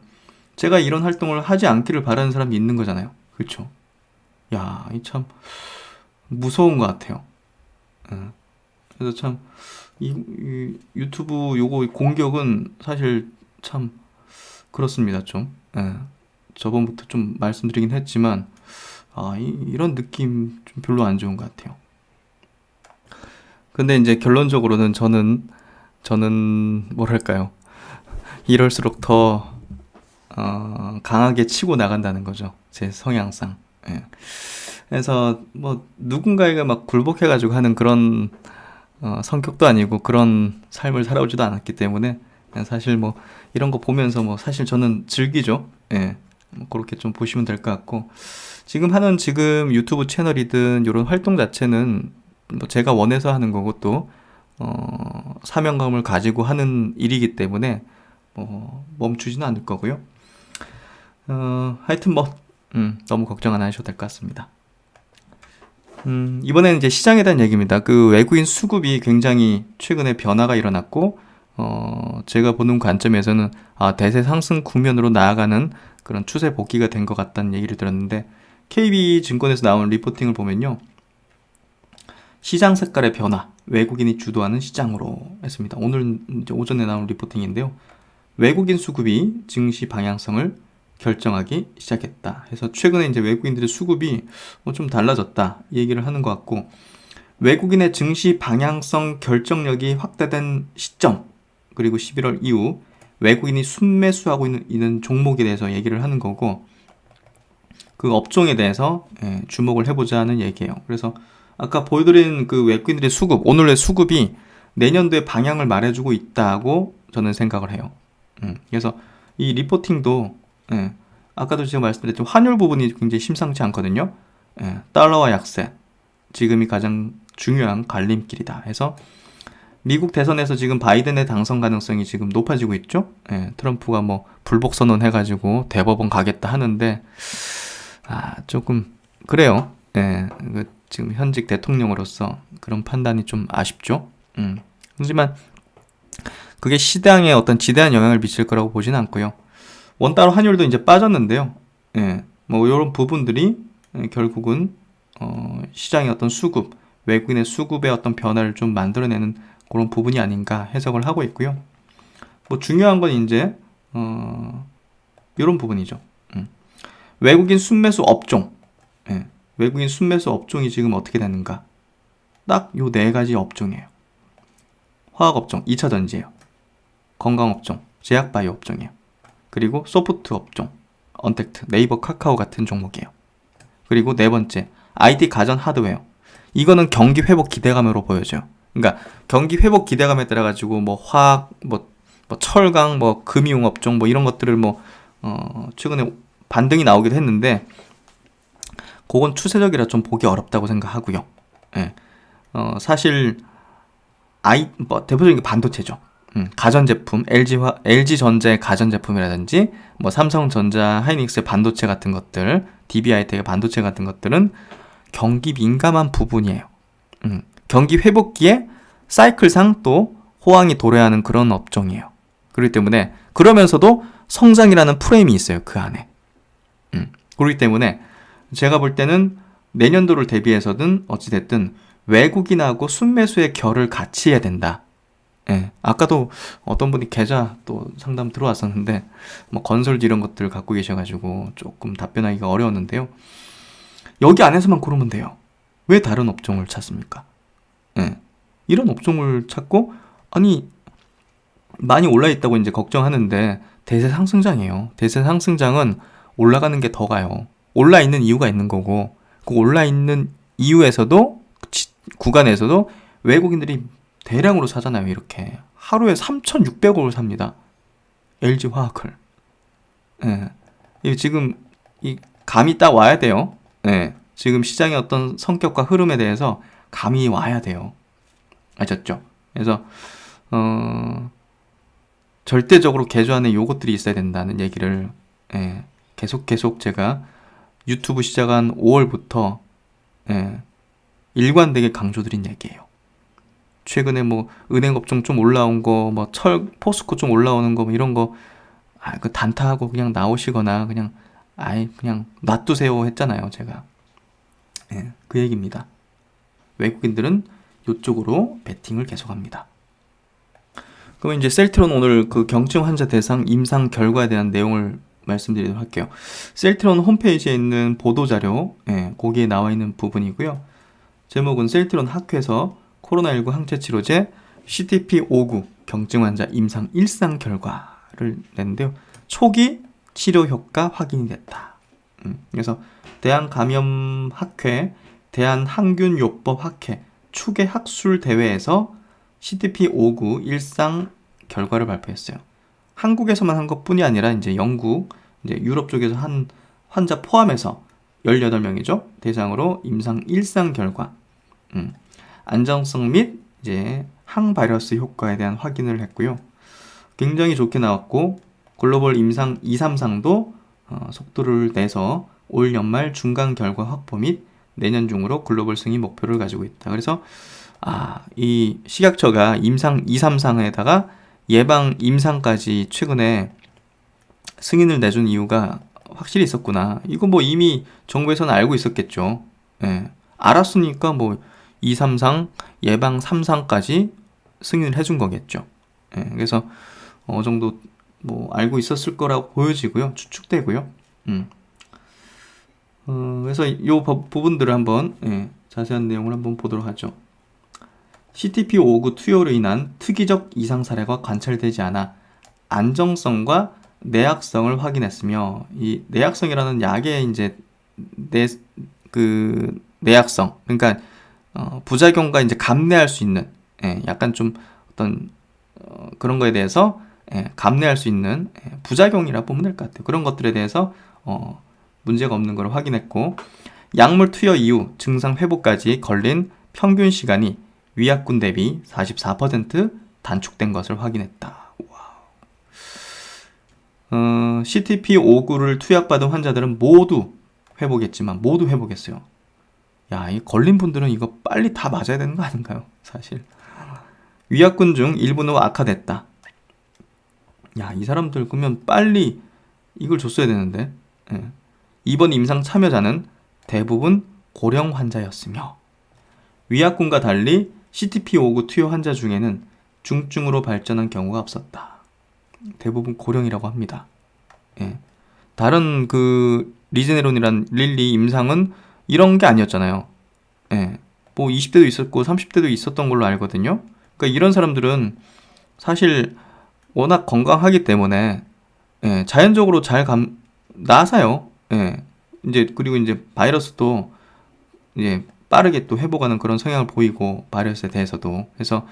제가 이런 활동을 하지 않기를 바라는 사람이 있는 거잖아요. 그렇죠? 야, 이 참 무서운 것 같아요. 예. 그래서 참 이 유튜브 요거 공격은 사실 참 그렇습니다. 좀. 예. 저번부터 좀 말씀드리긴 했지만 이런 느낌 좀 별로 안 좋은 것 같아요. 근데 이제 결론적으로는 저는 뭐랄까요? 이럴수록 더 강하게 치고 나간다는 거죠. 제 성향상. 예. 그래서 뭐 누군가에게 막 굴복해가지고 하는 그런 성격도 아니고 그런 삶을 살아오지도 않았기 때문에 그냥 사실 뭐 이런 거 보면서 뭐 사실 저는 즐기죠. 예. 뭐 그렇게 좀 보시면 될 것 같고 지금 유튜브 채널이든 이런 활동 자체는 뭐 제가 원해서 하는 거고 또 사명감을 가지고 하는 일이기 때문에 멈추지는 않을 거고요. 하여튼 뭐 너무 걱정 안 하셔도 될 것 같습니다. 이번에는 이제 시장에 대한 얘기입니다. 그 외국인 수급이 굉장히 최근에 변화가 일어났고 제가 보는 관점에서는 대세 상승 국면으로 나아가는 그런 추세 복귀가 된 것 같다는 얘기를 들었는데 KB증권에서 나온 리포팅을 보면요. 시장 색깔의 변화, 외국인이 주도하는 시장으로 했습니다. 오늘 이제 오전에 나온 리포팅인데요. 외국인 수급이 증시 방향성을 결정하기 시작했다. 해서 최근에 이제 외국인들의 수급이 좀 달라졌다 얘기를 하는 것 같고 외국인의 증시 방향성 결정력이 확대된 시점 그리고 11월 이후 외국인이 순매수하고 있는 종목에 대해서 얘기를 하는 거고, 그 업종에 대해서 주목을 해보자는 얘기예요. 그래서 아까 보여드린 그 외국인들의 수급, 오늘의 수급이 내년도의 방향을 말해주고 있다고 저는 생각을 해요. 그래서 이 리포팅도 아까도 제가 말씀드렸지만 환율 부분이 굉장히 심상치 않거든요. 달러와 약세, 지금이 가장 중요한 갈림길이다 해서 미국 대선에서 지금 바이든의 당선 가능성이 지금 높아지고 있죠. 트럼프가 뭐 불복 선언 해가지고 대법원 가겠다 하는데 조금 그래요. 지금 현직 대통령으로서 그런 판단이 좀 아쉽죠. 하지만 그게 시장에 어떤 지대한 영향을 미칠 거라고 보지는 않고요. 원달러 환율도 이제 빠졌는데요. 뭐 이런 부분들이 결국은 시장의 어떤 수급, 외국인의 수급의 어떤 변화를 좀 만들어내는 그런 부분이 아닌가 해석을 하고 있고요. 뭐 중요한 건 이제 이런 부분이죠. 외국인 순매수 업종, 외국인 순매수 업종이 지금 어떻게 되는가? 딱 요 네 가지 업종이에요. 화학업종, 2차전지예요. 건강업종, 제약바이오 업종이에요. 그리고 소프트 업종, 언택트, 네이버, 카카오 같은 종목이에요. 그리고 네 번째, IT 가전 하드웨어. 이거는 경기 회복 기대감으로 보여져요. 그러니까 경기 회복 기대감에 따라 가지고 뭐 화학, 뭐 철강, 뭐 금융 업종, 뭐 이런 것들을 뭐 최근에 반등이 나오기도 했는데, 그건 추세적이라 좀 보기 어렵다고 생각하고요. 사실 뭐 대표적인 게 반도체죠. 가전제품, LG전자의 가전제품이라든지 뭐 삼성전자, 하이닉스의 반도체 같은 것들, DB하이텍의 반도체 같은 것들은 경기 민감한 부분이에요. 경기 회복기에 사이클상 또 호황이 도래하는 그런 업종이에요. 그렇기 때문에 그러면서도 성장이라는 프레임이 있어요. 그 안에. 그렇기 때문에 제가 볼 때는 내년도를 대비해서든 어찌됐든 외국인하고 순매수의 결을 같이 해야 된다. 아까도 어떤 분이 계좌 또 상담 들어왔었는데 뭐 건설 이런 것들 갖고 계셔가지고 조금 답변하기가 어려웠는데요. 여기 안에서만 고르면 돼요. 왜 다른 업종을 찾습니까? 이런 업종을 찾고, 아니 많이 올라있다고 이제 걱정하는데 대세 상승장이에요. 대세 상승장은 올라가는 게 더 가요. 올라있는 이유가 있는 거고, 그 올라있는 이유에서도 구간에서도 외국인들이 대량으로 사잖아요. 이렇게 하루에 3,600억을 삽니다. LG화학을. 지금 이 감이 딱 와야 돼요. 지금 시장의 어떤 성격과 흐름에 대해서 감이 와야 돼요. 아셨죠? 그래서 절대적으로 개조 안에 요것들이 있어야 된다는 얘기를 계속 제가 유튜브 시작한 5월부터 일관되게 강조드린 얘기예요. 최근에 뭐 은행업종 좀 올라온 거, 뭐 포스코 좀 올라오는 거, 뭐 이런 거, 그 단타하고 그냥 나오시거나 그냥 그냥 놔두세요 했잖아요, 제가. 그 얘기입니다. 외국인들은 이쪽으로 베팅을 계속합니다. 그럼 이제 셀트론 오늘 그 경증 환자 대상 임상 결과에 대한 내용을 말씀드리도록 할게요. 셀트론 홈페이지에 있는 보도자료, 거기에 나와 있는 부분이고요. 제목은 셀트론 학회에서 코로나19 항체치료제 CTP59 경증 환자 임상 1상 결과를 냈는데요. 초기 치료 효과 확인이 됐다. 그래서 대한감염학회, 대한항균요법학회 추계 학술 대회에서 CTP59 1상 결과를 발표했어요. 한국에서만 한 것뿐이 아니라 이제 영국, 이제 유럽 쪽에서 한 환자 포함해서 18명이죠. 대상으로 임상 1상 결과. 안정성 및 이제 항바이러스 효과에 대한 확인을 했고요. 굉장히 좋게 나왔고, 글로벌 임상 2, 3상도 속도를 내서 올 연말 중간 결과 확보 및 내년 중으로 글로벌 승인 목표를 가지고 있다. 그래서 이 식약처가 임상 2, 3상에다가 예방 임상까지 최근에 승인을 내준 이유가 확실히 있었구나. 이거 뭐 이미 정부에서는 알고 있었겠죠. 알았으니까 뭐 2, 3상, 예방 3상까지 승인을 해준 거겠죠. 그래서 어느 정도 뭐 알고 있었을 거라고 보여지고요. 추측되고요. 그래서 이 부분들을 한번 자세한 내용을 한번 보도록 하죠. CTP59 투여로 인한 특이적 이상 사례가 관찰되지 않아 안정성과 내약성을 확인했으며, 이 내약성이라는 약의 이제 내약성, 그러니까 부작용과 이제 감내할 수 있는, 약간 좀 어떤 그런 거에 대해서 감내할 수 있는 부작용이라 보면 될 것 같아요. 그런 것들에 대해서 문제가 없는 걸 확인했고, 약물 투여 이후 증상 회복까지 걸린 평균 시간이 위약군 대비 44% 단축된 것을 확인했다. CTP-59를 투약받은 환자들은 모두 회복했지만 모두 회복했어요. 야, 이 걸린 분들은 이거 빨리 다 맞아야 되는 거 아닌가요? 사실. 위약군 중 일부는 악화됐다. 야, 이 사람들 그러면 빨리 이걸 줬어야 되는데. 이번 임상 참여자는 대부분 고령 환자였으며, 위약군과 달리 CTP-59 투여 환자 중에는 중증으로 발전한 경우가 없었다. 대부분 고령이라고 합니다. 다른 그 리제네론이란 릴리 임상은 이런 게 아니었잖아요. 뭐 20대도 있었고 30대도 있었던 걸로 알거든요. 그러니까 이런 사람들은 사실 워낙 건강하기 때문에 자연적으로 잘 나아요. 이제 그리고 이제 바이러스도 이제 빠르게 또 회복하는 그런 성향을 보이고, 바이러스에 대해서도. 그래서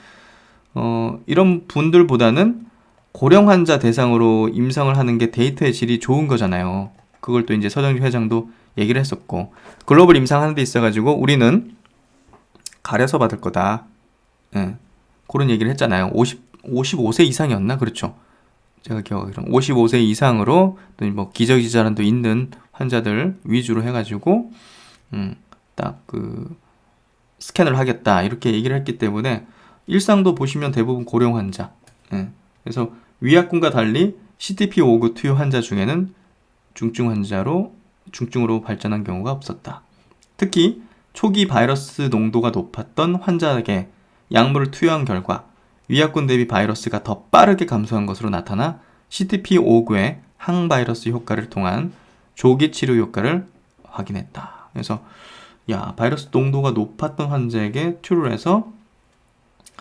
이런 분들보다는 고령 환자 대상으로 임상을 하는 게 데이터의 질이 좋은 거잖아요. 그걸 또 이제 서정주 회장도 얘기를 했었고, 글로벌 임상하는 데 있어가지고 우리는 가려서 받을 거다. 그런 얘기를 했잖아요. 55세 이상이었나? 그렇죠. 제가 기억하기로는 55세 이상으로 또 뭐 기저귀 질환도 있는 환자들 위주로 해가지고 딱 그 스캔을 하겠다 이렇게 얘기를 했기 때문에 일상도 보시면 대부분 고령 환자. 그래서 위약군과 달리 CTP-59 투여 환자 중에는 중증으로 발전한 경우가 없었다. 특히 초기 바이러스 농도가 높았던 환자에게 약물을 투여한 결과 위약군 대비 바이러스가 더 빠르게 감소한 것으로 나타나 CTP-59의 항바이러스 효과를 통한 조기 치료 효과를 확인했다. 그래서 바이러스 농도가 높았던 환자에게 투여를 해서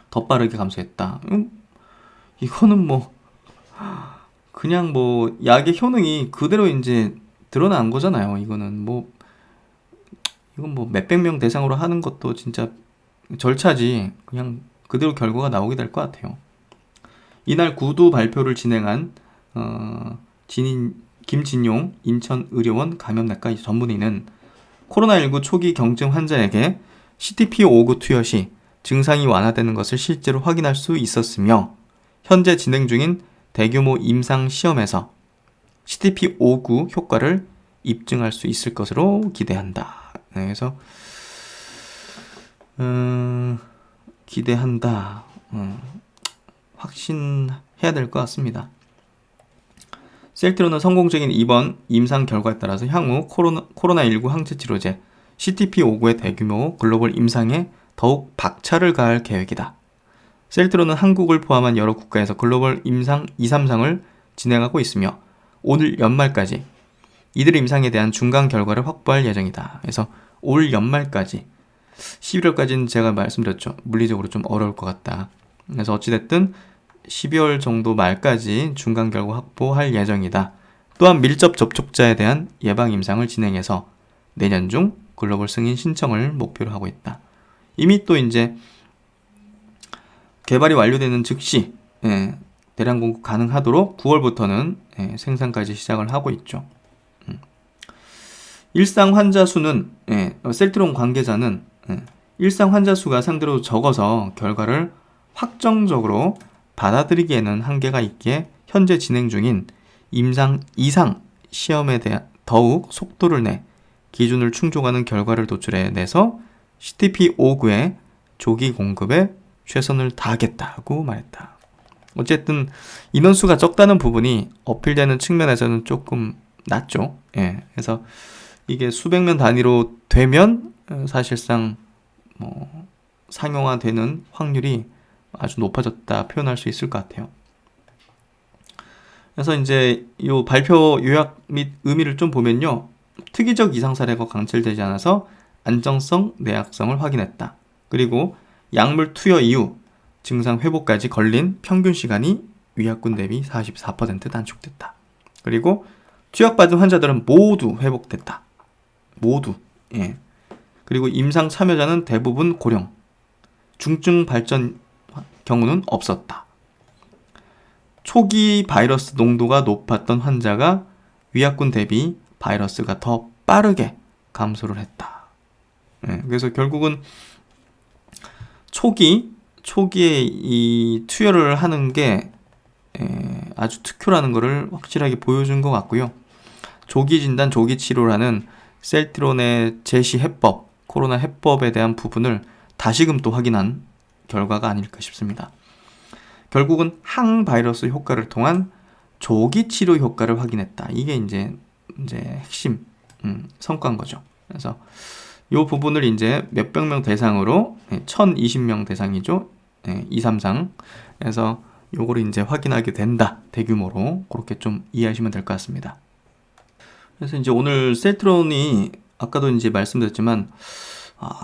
더 빠르게 감소했다. 이거는 뭐 그냥 뭐 약의 효능이 그대로 이제 드러난 거잖아요. 이건 뭐 몇백 명 대상으로 하는 것도 진짜 절차지. 그냥 그대로 결과가 나오게 될 것 같아요. 이날 구두 발표를 진행한 김진용 인천의료원 감염내과 전문의는 코로나19 초기 경증 환자에게 CTP-59 투여 시 증상이 완화되는 것을 실제로 확인할 수 있었으며, 현재 진행 중인 대규모 임상 시험에서 CTP-59 효과를 입증할 수 있을 것으로 기대한다. 그래서 기대한다. 확신해야 될 것 같습니다. 셀트론은 성공적인 이번 임상 결과에 따라서 향후 코로나19 항체 치료제 CTP-59의 대규모 글로벌 임상에 더욱 박차를 가할 계획이다. 셀트론은 한국을 포함한 여러 국가에서 글로벌 임상 2, 3상을 진행하고 있으며 오늘 연말까지 이들의 임상에 대한 중간 결과를 확보할 예정이다. 그래서 올 연말까지, 11월까지는 제가 말씀드렸죠. 물리적으로 좀 어려울 것 같다. 그래서 어찌됐든 12월 정도 말까지 중간 결과 확보할 예정이다. 또한 밀접 접촉자에 대한 예방 임상을 진행해서 내년 중 글로벌 승인 신청을 목표로 하고 있다. 이미 또 이제 개발이 완료되는 즉시 대량 공급 가능하도록 9월부터는 생산까지 시작을 하고 있죠. 일상 환자 수는 셀트론 관계자는 일상 환자 수가 상대로 적어서 결과를 확정적으로 받아들이기에는 한계가 있기에 현재 진행 중인 임상 이상 시험에 대한 더욱 속도를 내 기준을 충족하는 결과를 도출해내서 CTP-59의 조기 공급에 최선을 다하겠다고 말했다. 어쨌든 인원수가 적다는 부분이 어필되는 측면에서는 조금 낮죠. 그래서 이게 수백 명 단위로 되면 사실상 뭐 상용화되는 확률이 아주 높아졌다 표현할 수 있을 것 같아요. 그래서 이제 이 발표 요약 및 의미를 좀 보면요. 특이적 이상 사례가 관찰되지 않아서 안정성, 내약성을 확인했다. 그리고 약물 투여 이후 증상 회복까지 걸린 평균 시간이 위약군 대비 44% 단축됐다. 그리고 투약받은 환자들은 모두 회복됐다. 모두. 예. 그리고 임상 참여자는 대부분 고령. 중증 발전 경우는 없었다. 초기 바이러스 농도가 높았던 환자가 위약군 대비 바이러스가 더 빠르게 감소를 했다. 예. 그래서 결국은 초기에 이 투여를 하는 게 아주 특효라는 것을 확실하게 보여준 것 같고요. 조기 진단, 조기 치료라는 셀트론의 제시 해법, 코로나 해법에 대한 부분을 다시금 또 확인한 결과가 아닐까 싶습니다. 결국은 항바이러스 효과를 통한 조기 치료 효과를 확인했다. 이게 이제 핵심 성과인 거죠. 그래서 이 부분을 이제 몇백 명 대상으로 1020명 대상이죠. 2, 3상. 그래서 요거를 이제 확인하게 된다. 대규모로. 그렇게 좀 이해하시면 될 것 같습니다. 그래서 이제 오늘 셀트론이 아까도 이제 말씀드렸지만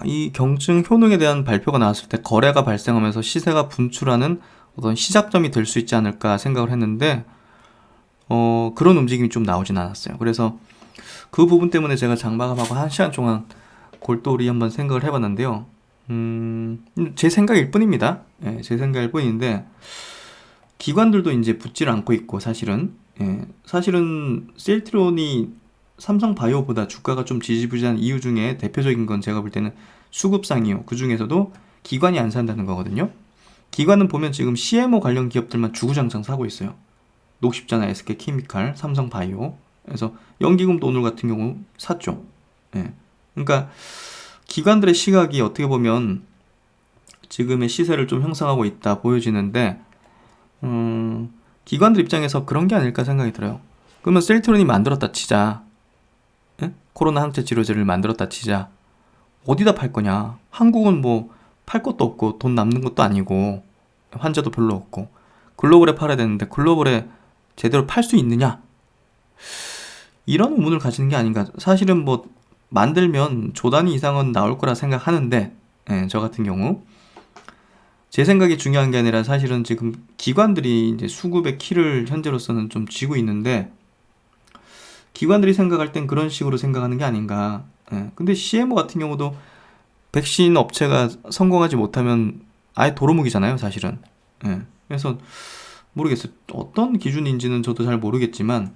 이 경증 효능에 대한 발표가 나왔을 때 거래가 발생하면서 시세가 분출하는 어떤 시작점이 될 수 있지 않을까 생각을 했는데 그런 움직임이 좀 나오진 않았어요. 그래서 그 부분 때문에 제가 장마감하고 1시간 동안 골똘히 한번 생각을 해봤는데요. 제 생각일 뿐입니다. 제 생각일 뿐인데 기관들도 이제 붙지를 않고 있고 사실은 셀트론이 삼성바이오보다 주가가 좀 지지부진한 이유 중에 대표적인 건 제가 볼 때는 수급상이요. 그 중에서도 기관이 안 산다는 거거든요. 기관은 보면 지금 CMO 관련 기업들만 주구장창 사고 있어요. 녹십자나 SK케미칼, 삼성바이오. 그래서 연기금도 오늘 같은 경우 샀죠. 그러니까 기관들의 시각이 어떻게 보면 지금의 시세를 좀 형성하고 있다 보여지는데 기관들 입장에서 그런 게 아닐까 생각이 들어요. 그러면 셀트론이 만들었다 치자. 코로나 항체 치료제를 만들었다 치자. 어디다 팔 거냐? 한국은 뭐 팔 것도 없고 돈 남는 것도 아니고 환자도 별로 없고 글로벌에 팔아야 되는데 글로벌에 제대로 팔 수 있느냐? 이런 의문을 가지는 게 아닌가. 사실은 뭐 만들면 조 단위 이상은 나올 거라 생각하는데 저 같은 경우 제 생각이 중요한 게 아니라 사실은 지금 기관들이 이제 수급의 키를 현재로서는 좀 쥐고 있는데 기관들이 생각할 땐 그런 식으로 생각하는 게 아닌가. 근데 CMO 같은 경우도 백신 업체가 성공하지 못하면 아예 도루묵이잖아요, 사실은. 그래서 모르겠어요. 어떤 기준인지는 저도 잘 모르겠지만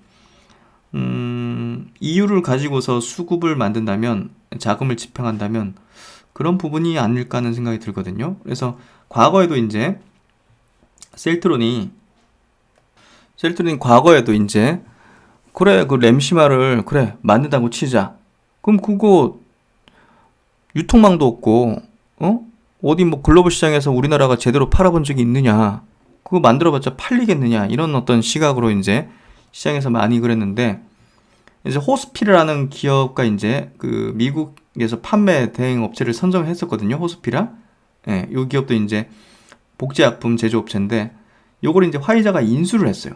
이유를 가지고서 수급을 만든다면, 자금을 집행한다면 그런 부분이 아닐까 하는 생각이 들거든요. 그래서 과거에도 이제 셀트론이 과거에도 이제 그래 그 램시마를 그래 만든다고 치자. 그럼 그거 유통망도 없고 어디 뭐 글로벌 시장에서 우리나라가 제대로 팔아본 적이 있느냐? 그거 만들어봤자 팔리겠느냐? 이런 어떤 시각으로 이제 시장에서 많이 그랬는데 이제 호스피라라는 기업과 이제 그 미국에서 판매 대행 업체를 선정했었거든요. 호스피라. 이 기업도 이제 복제약품 제조업체인데 요걸 이제 화이자가 인수를 했어요.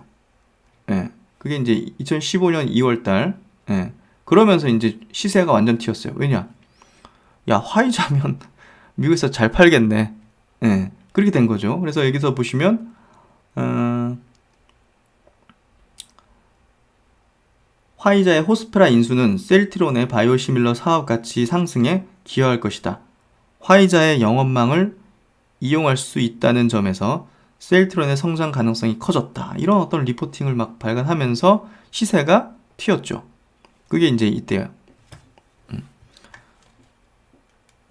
그게 이제 2015년 2월달. 그러면서 이제 시세가 완전 튀었어요. 왜냐? 야, 화이자면 미국에서 잘 팔겠네. 그렇게 된 거죠. 그래서 여기서 보시면 화이자의 호스피라 인수는 셀트론의 바이오시밀러 사업 가치 상승에 기여할 것이다. 화이자의 영업망을 이용할 수 있다는 점에서 셀트론의 성장 가능성이 커졌다. 이런 어떤 리포팅을 막 발간하면서 시세가 튀었죠. 그게 이제 이때요.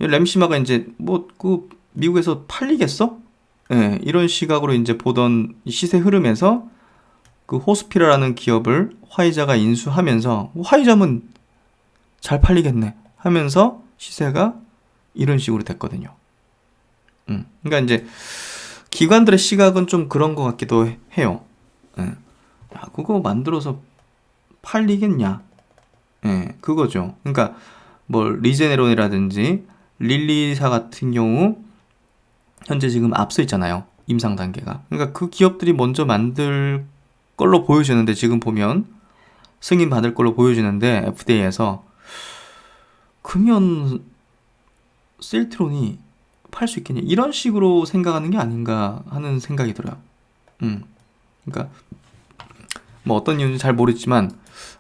램시마가 이제 뭐 그 미국에서 팔리겠어? 이런 시각으로 이제 보던 시세 흐름에서 그 호스피라라는 기업을 화이자가 인수하면서 화이자면 잘 팔리겠네 하면서 시세가 이런 식으로 됐거든요. 그러니까 이제 기관들의 시각은 좀 그런 것 같기도 해요. 야, 그거 만들어서 팔리겠냐? 그거죠. 그러니까 뭐 리제네론이라든지 릴리사 같은 경우 현재 지금 앞서 있잖아요. 임상 단계가. 그러니까 그 기업들이 먼저 만들 걸로 보여지는데 지금 보면 승인 받을 걸로 보여지는데 FDA에서 그러면 셀트론이 팔 수 있겠냐 이런 식으로 생각하는 게 아닌가 하는 생각이 들어요. 그러니까 뭐 어떤 이유인지 잘 모르지만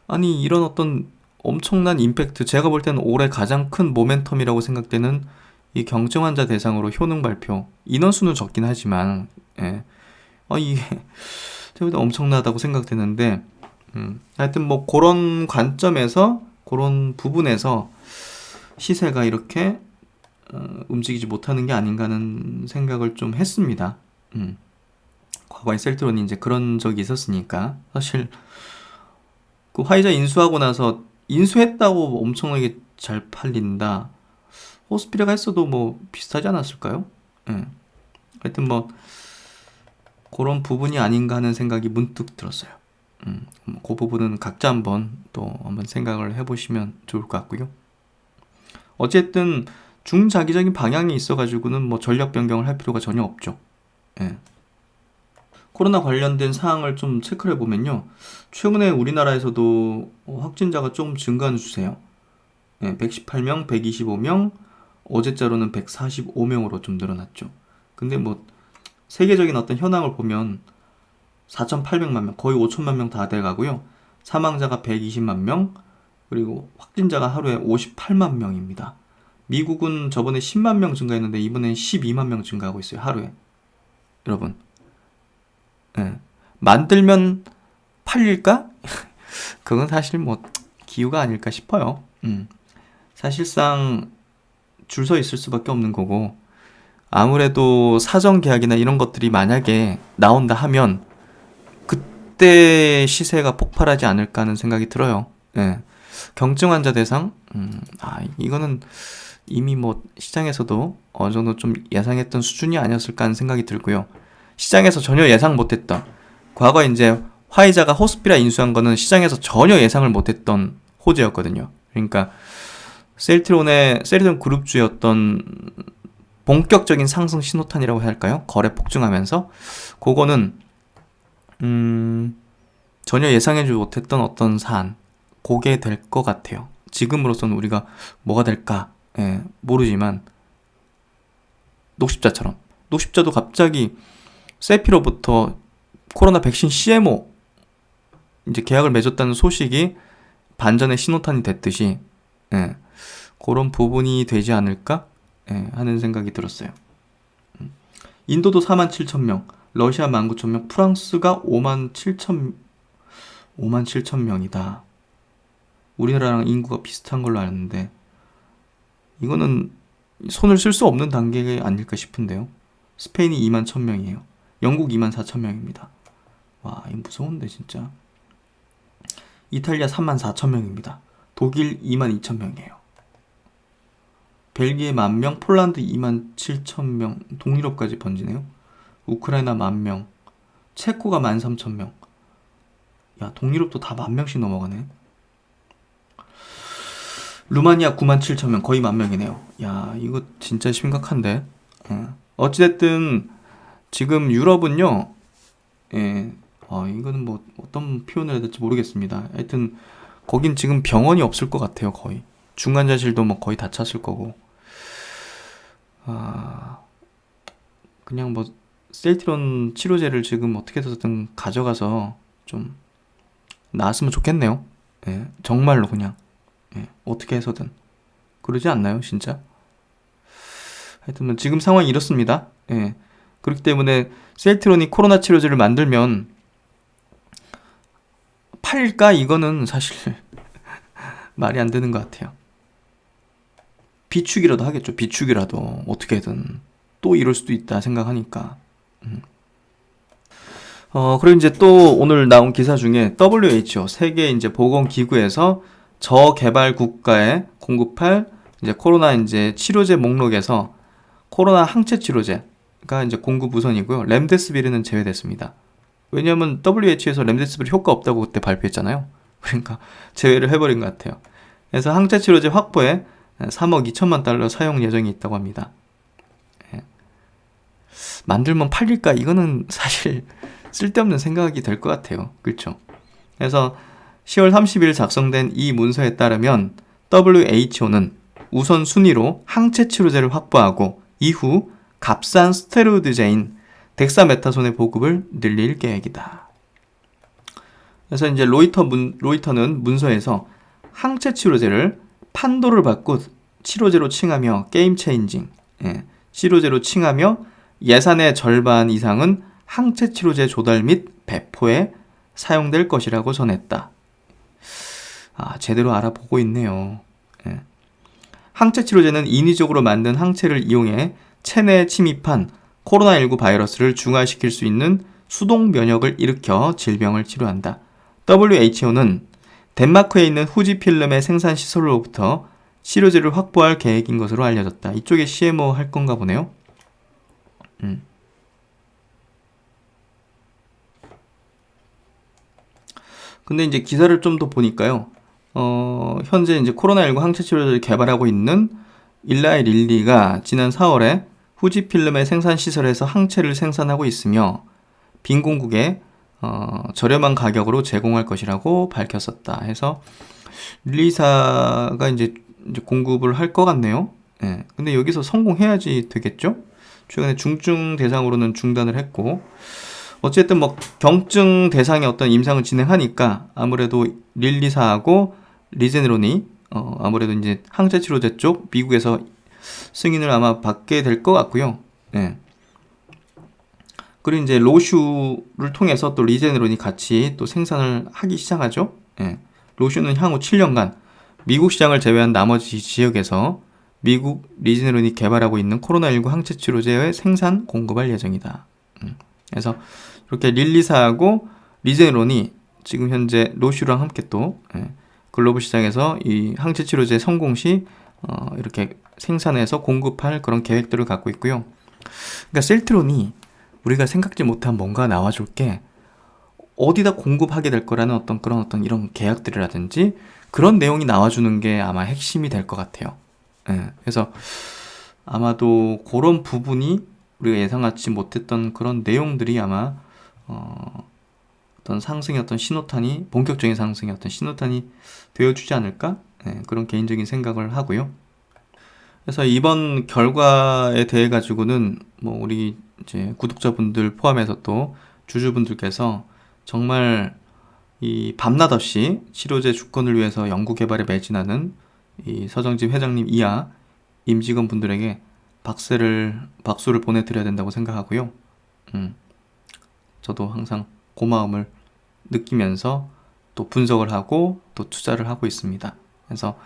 아니 이런 어떤 엄청난 임팩트, 제가 볼 때는 올해 가장 큰 모멘텀이라고 생각되는 이 경증 환자 대상으로 효능 발표, 인원수는 적긴 하지만 이게 제가 엄청나다고 생각되는데 하여튼 뭐 그런 관점에서 그런 부분에서 시세가 이렇게 움직이지 못하는 게 아닌가 하는 생각을 좀 했습니다. 과거에 셀트론이 이제 그런 적이 있었으니까 사실 그 화이자 인수하고 나서 인수했다고 엄청나게 잘 팔린다. 호스피레가 했어도 뭐 비슷하지 않았을까요? 하여튼 뭐 그런 부분이 아닌가 하는 생각이 문득 들었어요. 그 부분은 각자 한번 생각을 해보시면 좋을 것 같고요. 어쨌든 중장기적인 방향이 있어가지고는 뭐 전략 변경을 할 필요가 전혀 없죠. 코로나 관련된 사항을 좀 체크를 해보면요. 최근에 우리나라에서도 확진자가 조금 증가하는 추세예요. 118명, 125명, 어제자로는 145명으로 좀 늘어났죠. 근데 뭐 세계적인 어떤 현황을 보면 4,800만 명, 거의 5천만 명 다 돼가고요. 사망자가 120만 명, 그리고 확진자가 하루에 58만 명입니다. 미국은 저번에 10만 명 증가했는데 이번엔 12만 명 증가하고 있어요. 하루에. 여러분, 만들면 팔릴까? 그건 사실 뭐 기우가 아닐까 싶어요. 사실상 줄 서 있을 수밖에 없는 거고, 아무래도 사전 계약이나 이런 것들이 만약에 나온다 하면 그때 시세가 폭발하지 않을까 하는 생각이 들어요. 경증 환자 대상, 이거는 이미 뭐 시장에서도 어느 정도 좀 예상했던 수준이 아니었을까 하는 생각이 들고요. 시장에서 전혀 예상 못했던, 과거 이제 화이자가 호스피라 인수한 거는 시장에서 전혀 예상을 못했던 호재였거든요. 그러니까 셀트론 그룹주의 어떤 본격적인 상승 신호탄이라고 해야 할까요? 거래 폭증하면서 그거는 전혀 예상해주지 못했던 어떤 사안, 그게 될 것 같아요. 지금으로서는 우리가 뭐가 될까 모르지만 녹십자도 갑자기 세피로부터 코로나 백신 CMO 이제 계약을 맺었다는 소식이 반전의 신호탄이 됐듯이 그런 부분이 되지 않을까 하는 생각이 들었어요. 인도도 47,000명, 러시아 19,000명, 프랑스가 57,000명이다. 우리나라랑 인구가 비슷한 걸로 아는데 이거는 손을 쓸 수 없는 단계 아닐까 싶은데요. 스페인이 21,000명이에요. 영국 24,000명입니다. 와, 이거 무서운데 진짜. 이탈리아 34,000명입니다. 독일 22,000명이에요. 벨기에 10,000명, 폴란드 27,000명, 동유럽까지 번지네요. 우크라이나 10,000명, 체코가 13,000명. 야, 동유럽도 다 10,000명씩 넘어가네. 루마니아 97,000명, 거의 10,000명이네요. 야, 이거 진짜 심각한데. 어찌됐든 지금 유럽은요, 이거는 뭐 어떤 표현을 해야 될지 모르겠습니다. 하여튼 거긴 지금 병원이 없을 것 같아요. 거의 중환자실도 뭐 거의 다 찼을 거고. 그냥 뭐 셀트론 치료제를 지금 어떻게 해서든 가져가서 좀 나았으면 좋겠네요. 정말로 그냥 어떻게 해서든. 그러지 않나요, 진짜? 하여튼 뭐 지금 상황이 이렇습니다. 그렇기 때문에 셀트론이 코로나 치료제를 만들면 팔릴까? 이거는 사실 말이 안 되는 것 같아요. 비축이라도 하겠죠. 비축이라도 어떻게든 또 이럴 수도 있다 생각하니까. 그리고 이제 또 오늘 나온 기사 중에 WHO 세계 이제 보건기구에서 저개발 국가에 공급할 이제 코로나 이제 치료제 목록에서 코로나 항체 치료제가 이제 공급 우선이고요. 렘데스비르는 제외됐습니다. 왜냐하면 WHO에서 렘데스비르 효과 없다고 그때 발표했잖아요. 그러니까 제외를 해버린 것 같아요. 그래서 항체 치료제 확보에 3억 2천만 달러 사용 예정이 있다고 합니다. 만들면 팔릴까? 이거는 사실 쓸데없는 생각이 될 것 같아요. 그렇죠? 그래서 10월 30일 작성된 이 문서에 따르면 WHO는 우선 순위로 항체 치료제를 확보하고 이후 값싼 스테로이드제인 덱사메타손의 보급을 늘릴 계획이다. 그래서 이제 로이터는 문서에서 항체 치료제를 판도를 받고 치료제로 칭하며 게임 체인징, 치료제로 칭하며 예산의 절반 이상은 항체 치료제 조달 및 배포에 사용될 것이라고 전했다. 제대로 알아보고 있네요. 항체 치료제는 인위적으로 만든 항체를 이용해 체내에 침입한 코로나19 바이러스를 중화시킬 수 있는 수동 면역을 일으켜 질병을 치료한다. WHO는 덴마크에 있는 후지필름의 생산 시설로부터 치료제를 확보할 계획인 것으로 알려졌다. 이쪽에 CMO 할 건가 보네요. 근데 이제 기사를 좀 더 보니까요. 현재 이제 코로나19 항체 치료제를 개발하고 있는 일라이 릴리가 지난 4월에 후지필름의 생산 시설에서 항체를 생산하고 있으며 빈공국에 저렴한 가격으로 제공할 것이라고 밝혔었다. 해서 릴리사가 이제 공급을 할 것 같네요. 근데 여기서 성공해야지 되겠죠? 최근에 중증 대상으로는 중단을 했고, 어쨌든 뭐 경증 대상의 어떤 임상을 진행하니까 아무래도 릴리사하고 리제네론이 아무래도 이제 항체 치료제 쪽 미국에서 승인을 아마 받게 될 것 같고요. 그리고 이제 로슈를 통해서 또 리제네론이 같이 또 생산을 하기 시작하죠. 로슈는 향후 7년간 미국 시장을 제외한 나머지 지역에서 미국 리제네론이 개발하고 있는 코로나19 항체 치료제의 생산 공급할 예정이다. 그래서 이렇게 릴리사하고 리제네론이 지금 현재 로슈랑 함께 또 글로벌 시장에서 이 항체 치료제 성공 시 이렇게 생산해서 공급할 그런 계획들을 갖고 있고요. 그러니까 셀트론이 우리가 생각지 못한 뭔가 나와줄 게 어디다 공급하게 될 거라는 어떤 이런 계약들이라든지 그런 내용이 나와주는 게 아마 핵심이 될 것 같아요. 그래서 아마도 그런 부분이 우리가 예상하지 못했던 그런 내용들이 아마 어떤 상승의 어떤 신호탄이, 본격적인 상승의 어떤 신호탄이 되어주지 않을까? 그런 개인적인 생각을 하고요. 그래서 이번 결과에 대해 가지고는 뭐 우리 이제 구독자분들 포함해서 또 주주분들께서 정말 이 밤낮 없이 치료제 주권을 위해서 연구 개발에 매진하는 이 서정집 회장님 이하 임직원 분들에게 박수를 보내드려야 된다고 생각하고요. 저도 항상 고마움을 느끼면서 또 분석을 하고 또 투자를 하고 있습니다. 그래서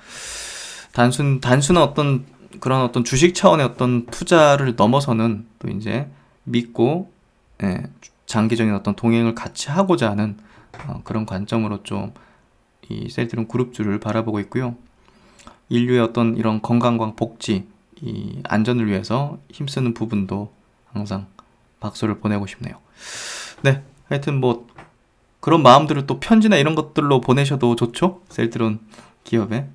단순한 어떤 주식 차원의 어떤 투자를 넘어서는 또 이제 믿고 장기적인 어떤 동행을 같이 하고자 하는 그런 관점으로 좀 이 셀트론 그룹주를 바라보고 있고요. 인류의 어떤 이런 건강과 복지, 이 안전을 위해서 힘쓰는 부분도 항상 박수를 보내고 싶네요. 네, 하여튼 뭐 그런 마음들을 또 편지나 이런 것들로 보내셔도 좋죠. 셀트론 기업에.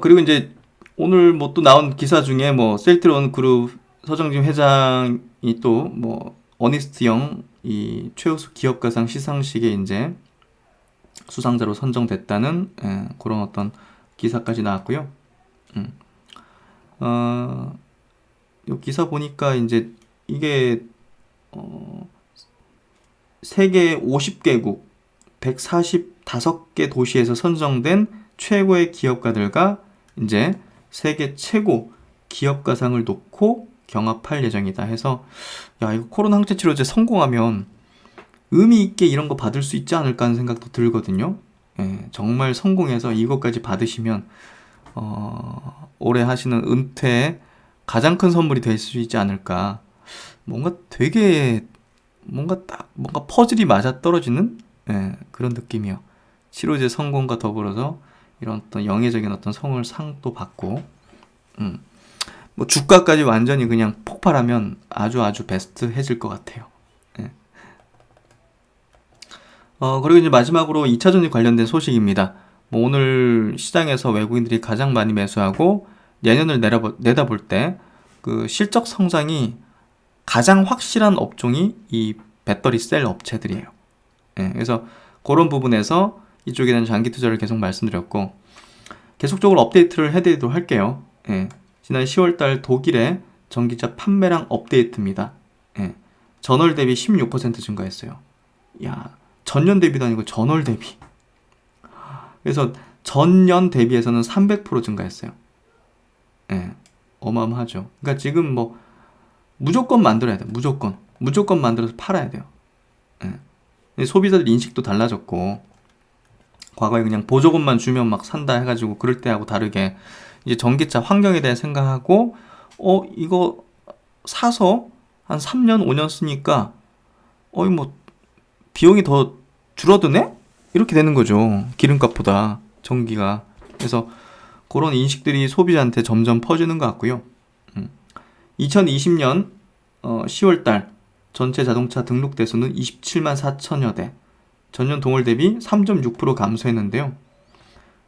그리고 이제 오늘 뭐 또 나온 기사 중에 뭐 셀트론 그룹 서정진 회장이 또 뭐 어니스트 영 이 최우수 기업가상 시상식에 이제 수상자로 선정됐다는 그런 어떤 기사까지 나왔고요. 이 기사 보니까 이제 이게 세계 50개국 145개 도시에서 선정된 최고의 기업가들과 이제 세계 최고 기업가상을 놓고 경합할 예정이다 해서, 야, 이거 코로나 항체 치료제 성공하면 의미 있게 이런 거 받을 수 있지 않을까 하는 생각도 들거든요. 정말 성공해서 이것까지 받으시면 올해 하시는 은퇴에 가장 큰 선물이 될 수 있지 않을까. 뭔가 퍼즐이 맞아 떨어지는 그런 느낌이요. 치료제 성공과 더불어서 이런 어떤 영예적인 어떤 상도 받고, 뭐 주가까지 완전히 그냥 폭발하면 아주 베스트해질 것 같아요. 그리고 이제 마지막으로 2차 전지 관련된 소식입니다. 뭐 오늘 시장에서 외국인들이 가장 많이 매수하고 내년을 내다볼 때 그 실적 성장이 가장 확실한 업종이 이 배터리 셀 업체들이에요. 그래서 그런 부분에서 이쪽에 대한 장기 투자를 계속 말씀드렸고, 계속적으로 업데이트를 해드리도록 할게요. 지난 10월달 독일의 전기차 판매량 업데이트입니다. 전월 대비 16% 증가했어요. 야, 전년 대비도 아니고 전월 대비. 그래서 전년 대비해서는 300% 증가했어요. 예, 어마어마하죠. 그러니까 지금 뭐 무조건 만들어야 돼요. 무조건 만들어서 팔아야 돼요. 예. 소비자들 인식도 달라졌고, 과거에 그냥 보조금만 주면 막 산다 해가지고 그럴 때하고 다르게 이제 전기차 환경에 대해 생각하고, 이거 사서 한 3년 5년 쓰니까 뭐 비용이 더 줄어드네? 이렇게 되는 거죠. 기름값보다 전기가. 그래서 그런 인식들이 소비자한테 점점 퍼지는 것 같고요. 2020년 10월달 전체 자동차 등록 대수는 27만 4천여 대, 전년 동월 대비 3.6% 감소했는데요.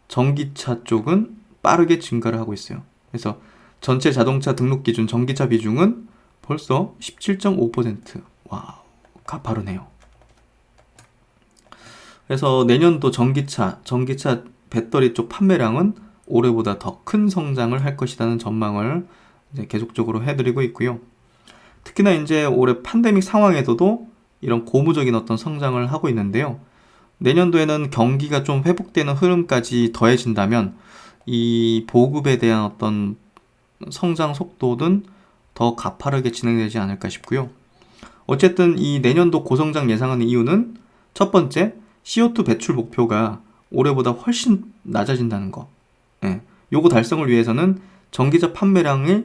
전기차 쪽은 빠르게 증가를 하고 있어요. 그래서 전체 자동차 등록 기준 전기차 비중은 벌써 17.5%. 와우, 가파르네요. 그래서 내년도 전기차 배터리 쪽 판매량은 올해보다 더 큰 성장을 할 것이라는 전망을 이제 계속적으로 해드리고 있고요. 특히나 이제 올해 팬데믹 상황에서도 이런 고무적인 어떤 성장을 하고 있는데요. 내년도에는 경기가 좀 회복되는 흐름까지 더해진다면 이 보급에 대한 어떤 성장 속도는 더 가파르게 진행되지 않을까 싶고요. 어쨌든 이 내년도 고성장 예상하는 이유는 첫 번째, CO2 배출 목표가 올해보다 훨씬 낮아진다는 거. 예, 요거 달성을 위해서는 전기차 판매량이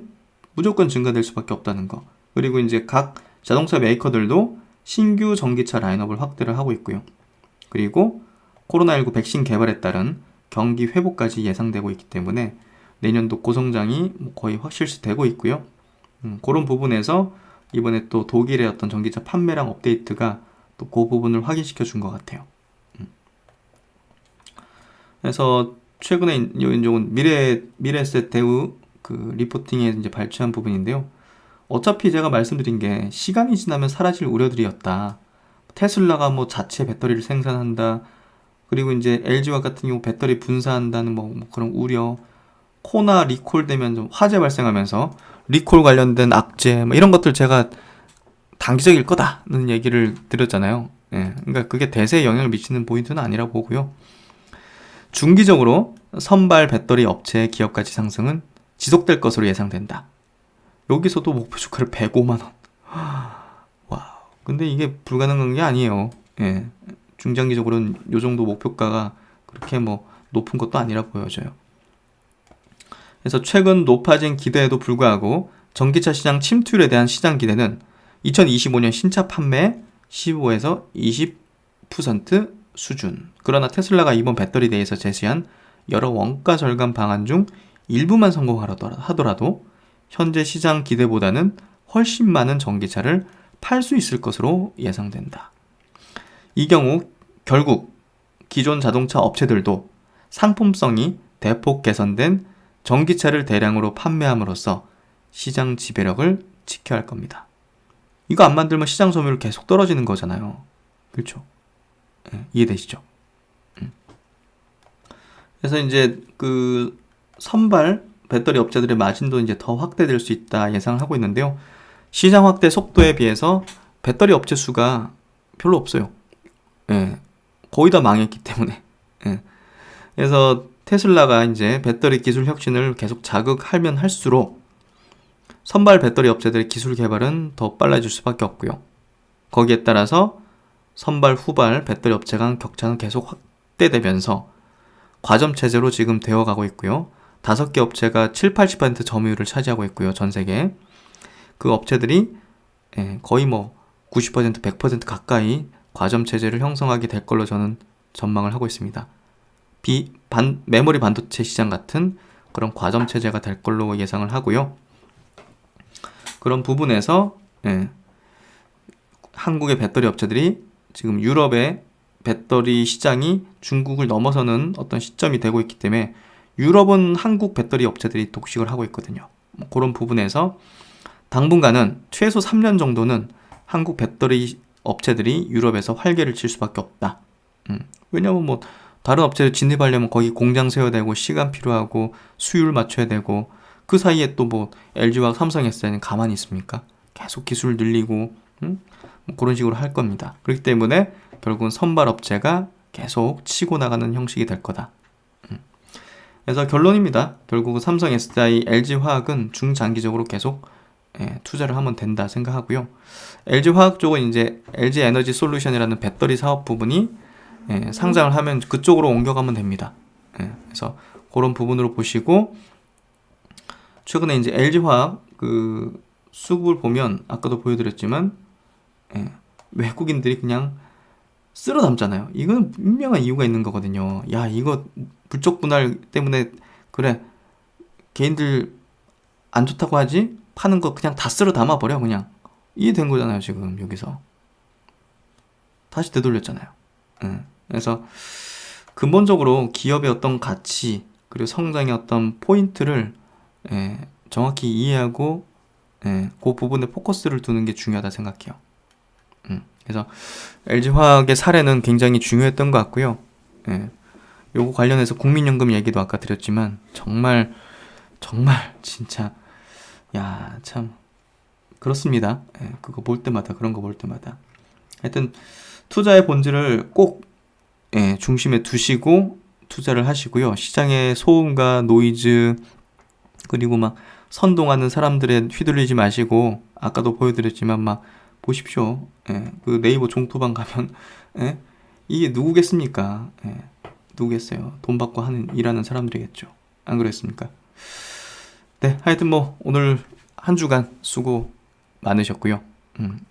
무조건 증가될 수밖에 없다는 거. 그리고 이제 각 자동차 메이커들도 신규 전기차 라인업을 확대를 하고 있고요. 그리고 코로나19 백신 개발에 따른 경기 회복까지 예상되고 있기 때문에 내년도 고성장이 거의 확실시되고 있고요. 그런 부분에서 이번에 또 독일의 어떤 전기차 판매량 업데이트가 또 그 부분을 확인시켜 준 것 같아요. 그래서 최근에 이건 미래에셋 대우 그 리포팅에 이제 발췌한 부분인데요. 어차피 제가 말씀드린 게 시간이 지나면 사라질 우려들이었다. 테슬라가 뭐 자체 배터리를 생산한다. 그리고 이제 LG와 같은 경우 배터리 분사한다는 뭐 그런 우려. 코나 리콜 되면 좀 화재 발생하면서 리콜 관련된 악재 뭐 이런 것들 제가 단기적일 거다는 얘기를 드렸잖아요. 예, 그러니까 그게 대세에 영향을 미치는 포인트는 아니라고 보고요. 중기적으로 선발 배터리 업체의 기업가치 상승은 지속될 것으로 예상된다. 여기서도 목표 주가를 105만 원. 와, 근데 이게 불가능한 게 아니에요. 예, 중장기적으로는 요 정도 목표가가 그렇게 뭐 높은 것도 아니라 보여져요. 그래서 최근 높아진 기대에도 불구하고 전기차 시장 침투율에 대한 시장 기대는 2025년 신차 판매 15에서 20% 수준. 그러나 테슬라가 이번 배터리 대회에서 제시한 여러 원가 절감 방안 중 일부만 성공하더라도 현재 시장 기대보다는 훨씬 많은 전기차를 팔 수 있을 것으로 예상된다. 이 경우 결국 기존 자동차 업체들도 상품성이 대폭 개선된 전기차를 대량으로 판매함으로써 시장 지배력을 지켜야 할 겁니다. 이거 안 만들면 시장 점유율 계속 떨어지는 거잖아요. 그렇죠? 네, 이해되시죠? 그래서 이제 그 선발 배터리 업체들의 마진도 이제 더 확대될 수 있다 예상하고 있는데요. 시장 확대 속도에 비해서 배터리 업체 수가 별로 없어요. 예, 거의 다 망했기 때문에. 예. 그래서 테슬라가 이제 배터리 기술 혁신을 계속 자극하면 할수록 선발 배터리 업체들의 기술 개발은 더 빨라질 수밖에 없고요. 거기에 따라서 선발 후발 배터리 업체 간 격차는 계속 확대되면서 과점 체제로 지금 되어가고 있고요. 5개 업체가 7-80% 점유율을 차지하고 있고요. 전 세계. 그 업체들이 거의 뭐 90%, 100% 가까이 과점 체제를 형성하게 될 걸로 저는 전망을 하고 있습니다. 메모리 반도체 시장 같은 그런 과점 체제가 될 걸로 예상을 하고요. 그런 부분에서 한국의 배터리 업체들이 지금 유럽의 배터리 시장이 중국을 넘어서는 어떤 시점이 되고 있기 때문에 유럽은 한국 배터리 업체들이 독식을 하고 있거든요. 그런 부분에서 당분간은 최소 3년 정도는 한국 배터리 업체들이 유럽에서 활개를 칠 수밖에 없다. 왜냐면 뭐 다른 업체를 진입하려면 거기 공장 세워야 되고 시간 필요하고 수율 맞춰야 되고 그 사이에 또 뭐 LG와 삼성 SDI는 가만히 있습니까? 계속 기술 늘리고 뭐 그런 식으로 할 겁니다. 그렇기 때문에 결국은 선발업체가 계속 치고 나가는 형식이 될 거다. 그래서 결론입니다. 결국은 삼성, SDI, LG화학은 중장기적으로 계속 투자를 하면 된다 생각하고요. LG화학 쪽은 이제 LG에너지 솔루션이라는 배터리 사업 부분이 상장을 하면 그쪽으로 옮겨가면 됩니다. 그래서 그런 부분으로 보시고, 최근에 이제 LG화학 그 수급을 보면 아까도 보여드렸지만 외국인들이 그냥 쓸어 담잖아요. 이거는 분명한 이유가 있는 거거든요. 야, 이거 불적 분할 때문에 그래, 개인들 안 좋다고 하지? 파는 거 그냥 다 쓸어 담아 버려 그냥. 이게 된 거잖아요. 지금 여기서 다시 되돌렸잖아요. 그래서 근본적으로 기업의 어떤 가치 그리고 성장의 어떤 포인트를 정확히 이해하고 그 부분에 포커스를 두는 게 중요하다 생각해요. 그래서 LG화학의 사례는 굉장히 중요했던 것 같고요. 요거 관련해서 국민연금 얘기도 아까 드렸지만 정말 진짜 야, 참 그렇습니다. 그거 볼 때마다, 그런 거 볼 때마다 하여튼 투자의 본질을 꼭 중심에 두시고 투자를 하시고요. 시장의 소음과 노이즈 그리고 막 선동하는 사람들에 휘둘리지 마시고, 아까도 보여드렸지만 막 보십시오. 그 네이버 종토방 가면 이게 누구겠습니까? 누구겠어요? 돈 받고 일하는 사람들이겠죠. 안 그랬습니까? 네, 하여튼 뭐 오늘 한 주간 수고 많으셨고요.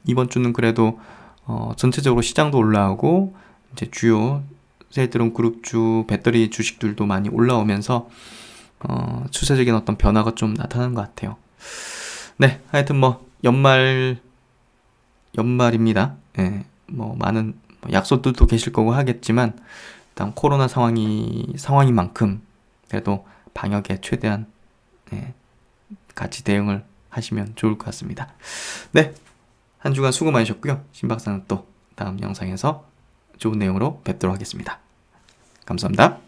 이번 주는 그래도 전체적으로 시장도 올라오고 이제 주요 셀트론 그룹주 배터리 주식들도 많이 올라오면서 추세적인 어떤 변화가 좀 나타나는 것 같아요. 네, 하여튼 뭐 연말입니다. 뭐 많은 약속들도 계실 거고 하겠지만 일단 코로나 상황인 만큼 그래도 방역에 최대한 같이 대응을 하시면 좋을 것 같습니다. 네, 한 주간 수고 많으셨고요. 신박사는 또 다음 영상에서 좋은 내용으로 뵙도록 하겠습니다. 감사합니다.